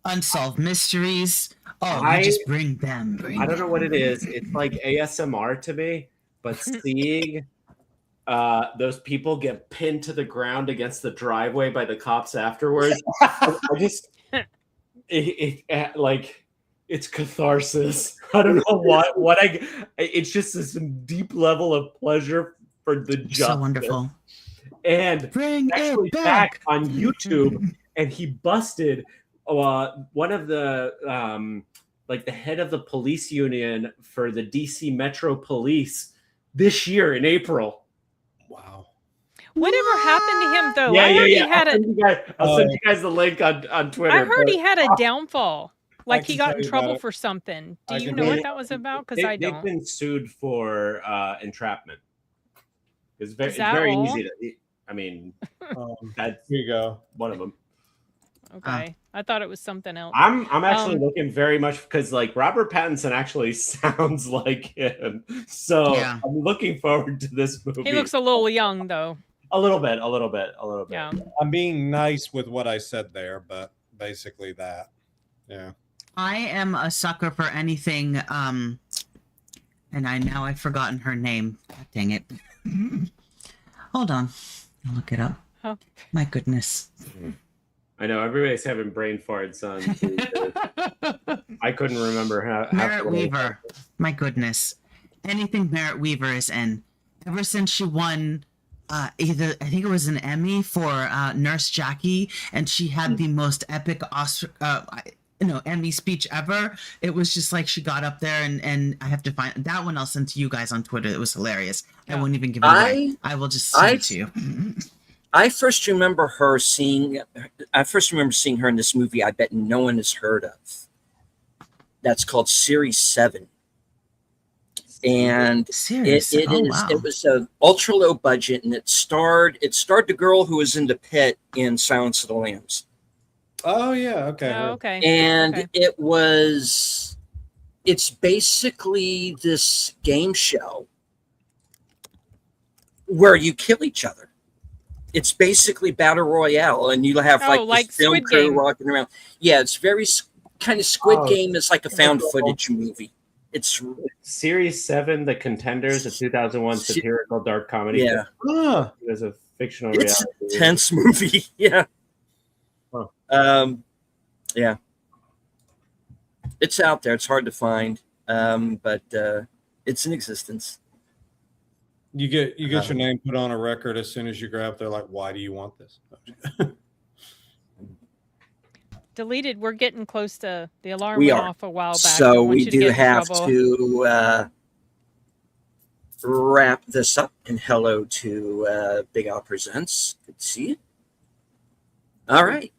Speaker 5: Unsolved Mysteries. Oh,
Speaker 6: I-
Speaker 5: you just bring them.
Speaker 6: I don't know what it is. It's like ASMR to me, but seeing those people get pinned to the ground against the driveway by the cops afterwards, I just like it's catharsis. I don't know what it's just this deep level of pleasure for the justice.
Speaker 5: So wonderful.
Speaker 6: And
Speaker 5: Bring
Speaker 6: actually
Speaker 5: it
Speaker 6: back
Speaker 5: back.
Speaker 6: on YouTube, and he busted one of the like the head of the police union for the DC Metro Police this year in April.
Speaker 4: Wow.
Speaker 3: Whatever happened to him, though?
Speaker 6: Yeah,
Speaker 3: I heard
Speaker 6: yeah.
Speaker 3: he had
Speaker 6: I'll send you guys the link on Twitter.
Speaker 3: I heard
Speaker 6: but
Speaker 3: he had a downfall. Like he
Speaker 4: can
Speaker 3: got
Speaker 4: tell
Speaker 3: in
Speaker 4: you
Speaker 3: trouble
Speaker 4: about it.
Speaker 3: for something. Do
Speaker 4: I
Speaker 3: you
Speaker 4: can
Speaker 3: know
Speaker 4: tell
Speaker 3: what
Speaker 4: you-
Speaker 3: that was about? Because
Speaker 6: they've
Speaker 3: I don't.
Speaker 6: been sued for entrapment. It's very,
Speaker 3: Is that
Speaker 6: very
Speaker 3: all?
Speaker 6: easy to. I mean, that's
Speaker 4: Here you go.
Speaker 6: one of them.
Speaker 3: Okay, I thought it was something else.
Speaker 6: I'm actually
Speaker 3: Um,
Speaker 6: looking very much because like Robert Pattinson actually sounds like him, so
Speaker 5: Yeah.
Speaker 6: I'm looking forward to this movie.
Speaker 3: He looks a little young, though.
Speaker 6: a little bit.
Speaker 3: Yeah.
Speaker 4: I'm being nice with what I said there, but basically that. Yeah.
Speaker 5: I am a sucker for anything. And I've forgotten her name. God dang it. Hold on. I'll look it up.
Speaker 3: Huh.
Speaker 5: My goodness.
Speaker 6: I know everybody's having brain farts on. I couldn't remember how.
Speaker 5: Merritt Weaver. My goodness. Anything Merritt Weaver is in. Ever since she won either, I think it was an Emmy for Nurse Jackie, and she had the most epic Oscar, Emmy speech ever. It was just like she got up there, and I have to find that one. I'll send to you guys on Twitter. It was hilarious. I
Speaker 3: Yeah.
Speaker 5: won't even give it away. I will just send it to you.
Speaker 2: I first remember seeing her in this movie I bet no one has heard of. That's called Series 7. And
Speaker 5: Seriously? Wow.
Speaker 2: it was a ultra low budget, and it starred the girl who was in the pit in Silence of the Lambs.
Speaker 4: Oh yeah. Okay.
Speaker 3: Oh, okay.
Speaker 2: And
Speaker 3: Okay.
Speaker 2: it's basically this game show where you kill each other. It's basically battle royale, and you have
Speaker 3: like
Speaker 2: this film
Speaker 3: Squid
Speaker 2: crew
Speaker 3: Game.
Speaker 2: walking around. Yeah, it's very kind of Squid
Speaker 6: Oh.
Speaker 2: Game. It's like a found footage movie. It's
Speaker 6: Series 7, The Contenders, a 2001 satirical dark comedy.
Speaker 2: yeah,
Speaker 4: Huh.
Speaker 6: It was a fictional
Speaker 2: it's
Speaker 6: reality.
Speaker 2: a tense movie. Yeah,
Speaker 6: Huh.
Speaker 2: yeah, it's out there. It's hard to find, but it's in existence.
Speaker 4: You get your name put on a record as soon as you grab. They're like, "Why do you want this?"
Speaker 3: Deleted. We're getting close to the alarm
Speaker 2: We
Speaker 3: went
Speaker 2: are.
Speaker 3: off a while back.
Speaker 2: So
Speaker 3: Don't want
Speaker 2: we
Speaker 3: you to
Speaker 2: do
Speaker 3: get in
Speaker 2: have
Speaker 3: trouble.
Speaker 2: to wrap this up. And hello to Big Al Presents. Good to see you. All right.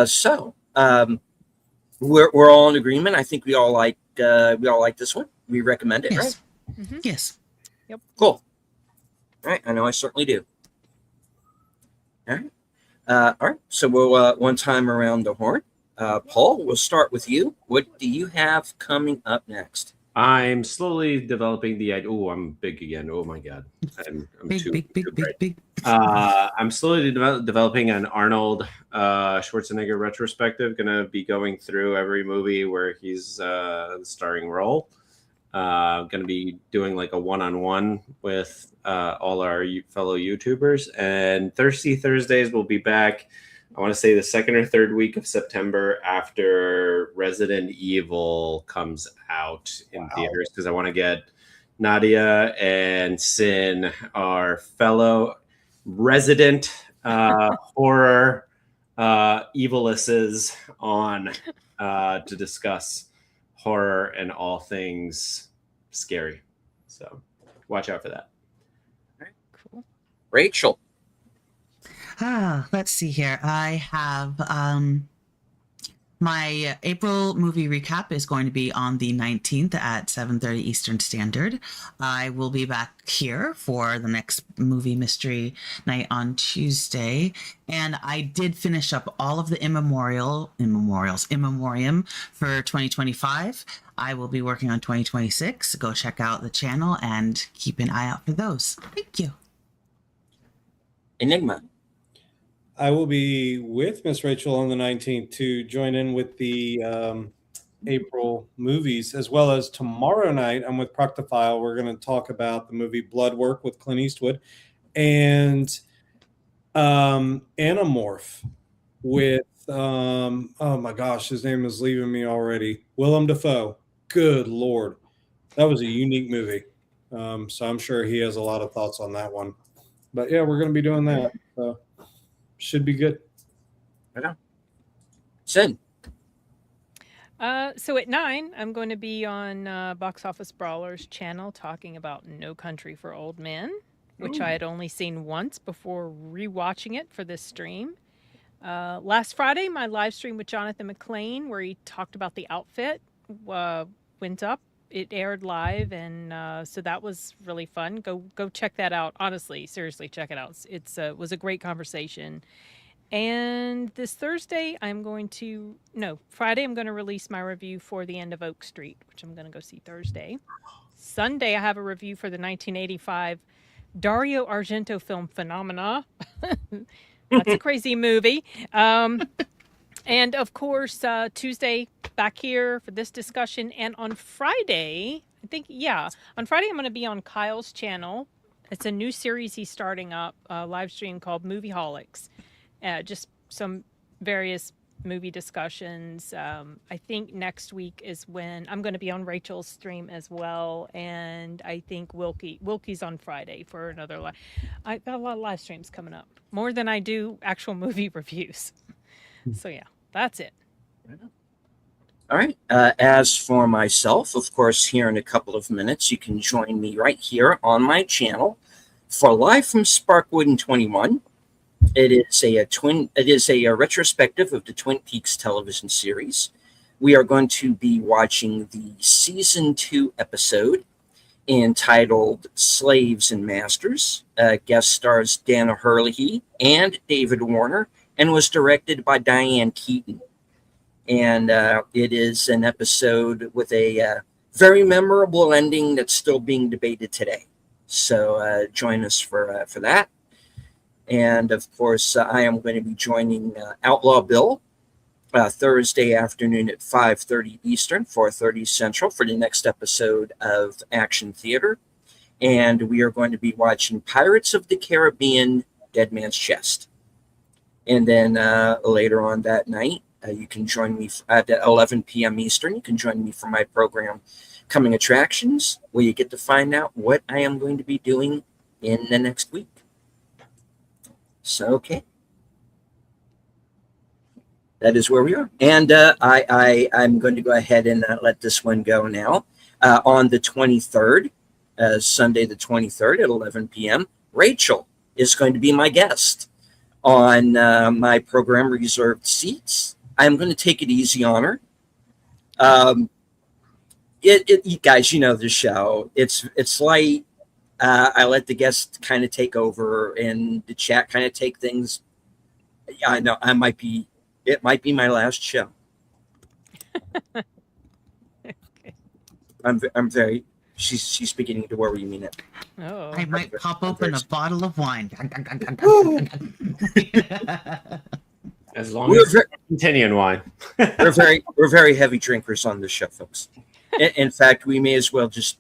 Speaker 2: So we're all in agreement. I think we all like this one. We recommend it,
Speaker 5: Yes.
Speaker 2: right?
Speaker 3: Mhm.
Speaker 5: Yes.
Speaker 2: Cool. All right. I know I certainly do. All right. All right. So we'll one time around the horn. Paul, we'll start with you. What do you have coming up next?
Speaker 6: I'm slowly developing the idea. Oh, I'm big again. Oh my god, I'm
Speaker 5: Big,
Speaker 6: too
Speaker 5: big, big,
Speaker 6: too
Speaker 5: big,
Speaker 6: bright.
Speaker 5: big.
Speaker 6: I'm slowly developing an Arnold Schwarzenegger retrospective. Gonna be going through every movie where he's the starring role. Gonna be doing like a one-on-one with all our fellow YouTubers. And Thirsty Thursdays will be back. I want to say the second or third week of September after Resident Evil comes out in theaters, because I want to get Nadia and Sin, our fellow resident horror evilises, on to discuss horror and all things scary. So watch out for that.
Speaker 3: Cool.
Speaker 2: Rachel.
Speaker 5: Let's see here. I have my April movie recap is going to be on the 19th at 7:30 Eastern Standard. I will be back here for the next movie mystery night on Tuesday. And I did finish up all of the in memoriam for 2025. I will be working on 2026. Go check out the channel and keep an eye out for those. Thank you.
Speaker 2: Enigma.
Speaker 4: I will be with Miss Rachel on the 19th to join in with the April movies, as well as tomorrow night I'm with Proctophile. We're going to talk about the movie Blood Work with Clint Eastwood and Animorph with oh my gosh, his name is leaving me already. Willem Dafoe. Good Lord. That was a unique movie. So I'm sure he has a lot of thoughts on that one. But yeah, we're going to be doing that. So should be good.
Speaker 2: Sin.
Speaker 3: So at 9, I'm going to be on Box Office Brawler's channel talking about No Country for Old Men, which I had only seen once before rewatching it for this stream. Last Friday, my live stream with Jonathan McLean, where he talked about the outfit, went up. It aired live, and so that was really fun. Go check that out. Honestly, seriously, check it out. It was a great conversation. And this Friday, I'm going to release my review for The End of Oak Street, which I'm going to go see Thursday. Sunday, I have a review for the 1985 Dario Argento film Phenomena. That's a crazy movie. And of course, Tuesday, back here for this discussion. And on Friday, on Friday, I'm going to be on Kyle's channel. It's a new series he's starting up, a live stream called Movieholics. Just some various movie discussions. I think next week is when I'm going to be on Rachel's stream as well. And I think Wilkie's on Friday for another live. I got a lot of live streams coming up, more than I do actual movie reviews. So yeah, that's it.
Speaker 2: All right. As for myself, of course, here in a couple of minutes, you can join me right here on my channel for Live from Sparkwood in 21. It is a retrospective of the Twin Peaks television series. We are going to be watching the season 2 episode entitled Slaves and Masters. Guest stars Dana Herlihy and David Warner, and was directed by Diane Keaton. And it is an episode with a very memorable ending that's still being debated today. So join us for that. And of course, I am going to be joining Outlaw Bill Thursday afternoon at 5:30 Eastern, 4:30 Central for the next episode of Action Theater. And we are going to be watching Pirates of the Caribbean, Dead Man's Chest. And then later on that night, you can join me at 11 p.m. Eastern. You can join me for my program coming attractions where you get to find out what I am going to be doing in the next week. So, okay. That is where we are. And I'm going to go ahead and let this one go now. On the 23rd, Sunday the 23rd at 11 p.m., Rachel is going to be my guest on my program Reserved Seats. I'm going to take it easy on her. You guys, you know the show. It's light. I let the guests kind of take over and the chat kind of take things. I know it might be my last show.
Speaker 3: Okay.
Speaker 2: I'm very. She's beginning to worry me now.
Speaker 3: Oh.
Speaker 5: I might pop open a bottle of wine.
Speaker 6: As long
Speaker 2: We're
Speaker 6: as
Speaker 2: very,
Speaker 6: continuing wine.
Speaker 2: we're very heavy drinkers on this show, folks. In fact, we may as well just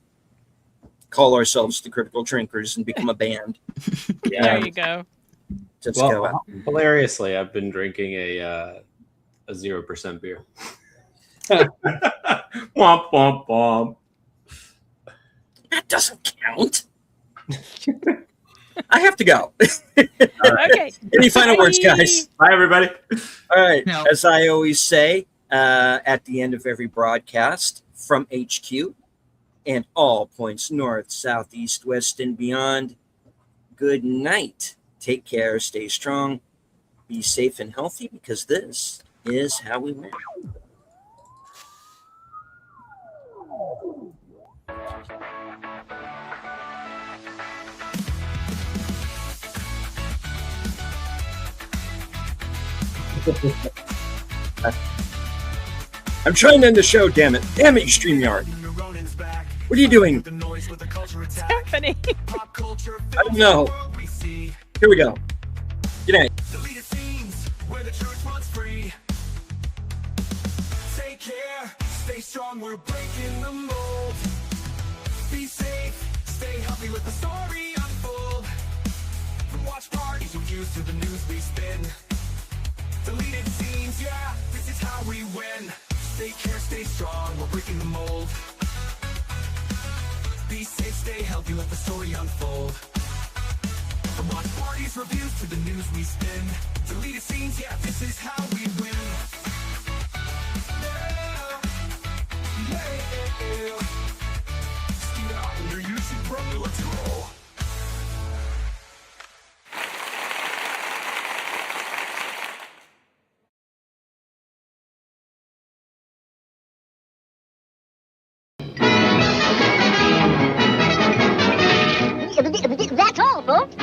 Speaker 2: call ourselves the Critical Drinkers and become a band.
Speaker 3: There you go.
Speaker 2: Just go
Speaker 6: Well,
Speaker 2: out.
Speaker 6: hilariously, I've been drinking a 0% beer. Womp womp womp.
Speaker 2: That doesn't count. I have to go.
Speaker 3: Okay.
Speaker 2: Any final words, guys?
Speaker 6: Bye, everybody.
Speaker 2: All right.
Speaker 5: No.
Speaker 2: As I always say at the end of every broadcast from HQ and all points north, south, east, west, and beyond, good night. Take care. Stay strong. Be safe and healthy because this is how we win. I'm trying to end the show, damn it. Damn it, you StreamYard. What are you doing?
Speaker 3: What's happening?
Speaker 2: I don't know. Here we go. Good night.
Speaker 1: Deleted scenes where the truth runs free. Take care, stay strong, we're breaking the mold. Be safe, stay healthy, let the story unfold. From watch parties we use to the news we spin. Deleted scenes, yeah, this is how we win. Take care, stay strong, we're breaking the mold. Be safe, stay healthy, let the story unfold. From watch parties, reviews to the news we spin. Deleted scenes, yeah, this is how we win. Yeah. Yeah. Skeet out in your YouTube, brother, let's go.
Speaker 7: That's all, folks.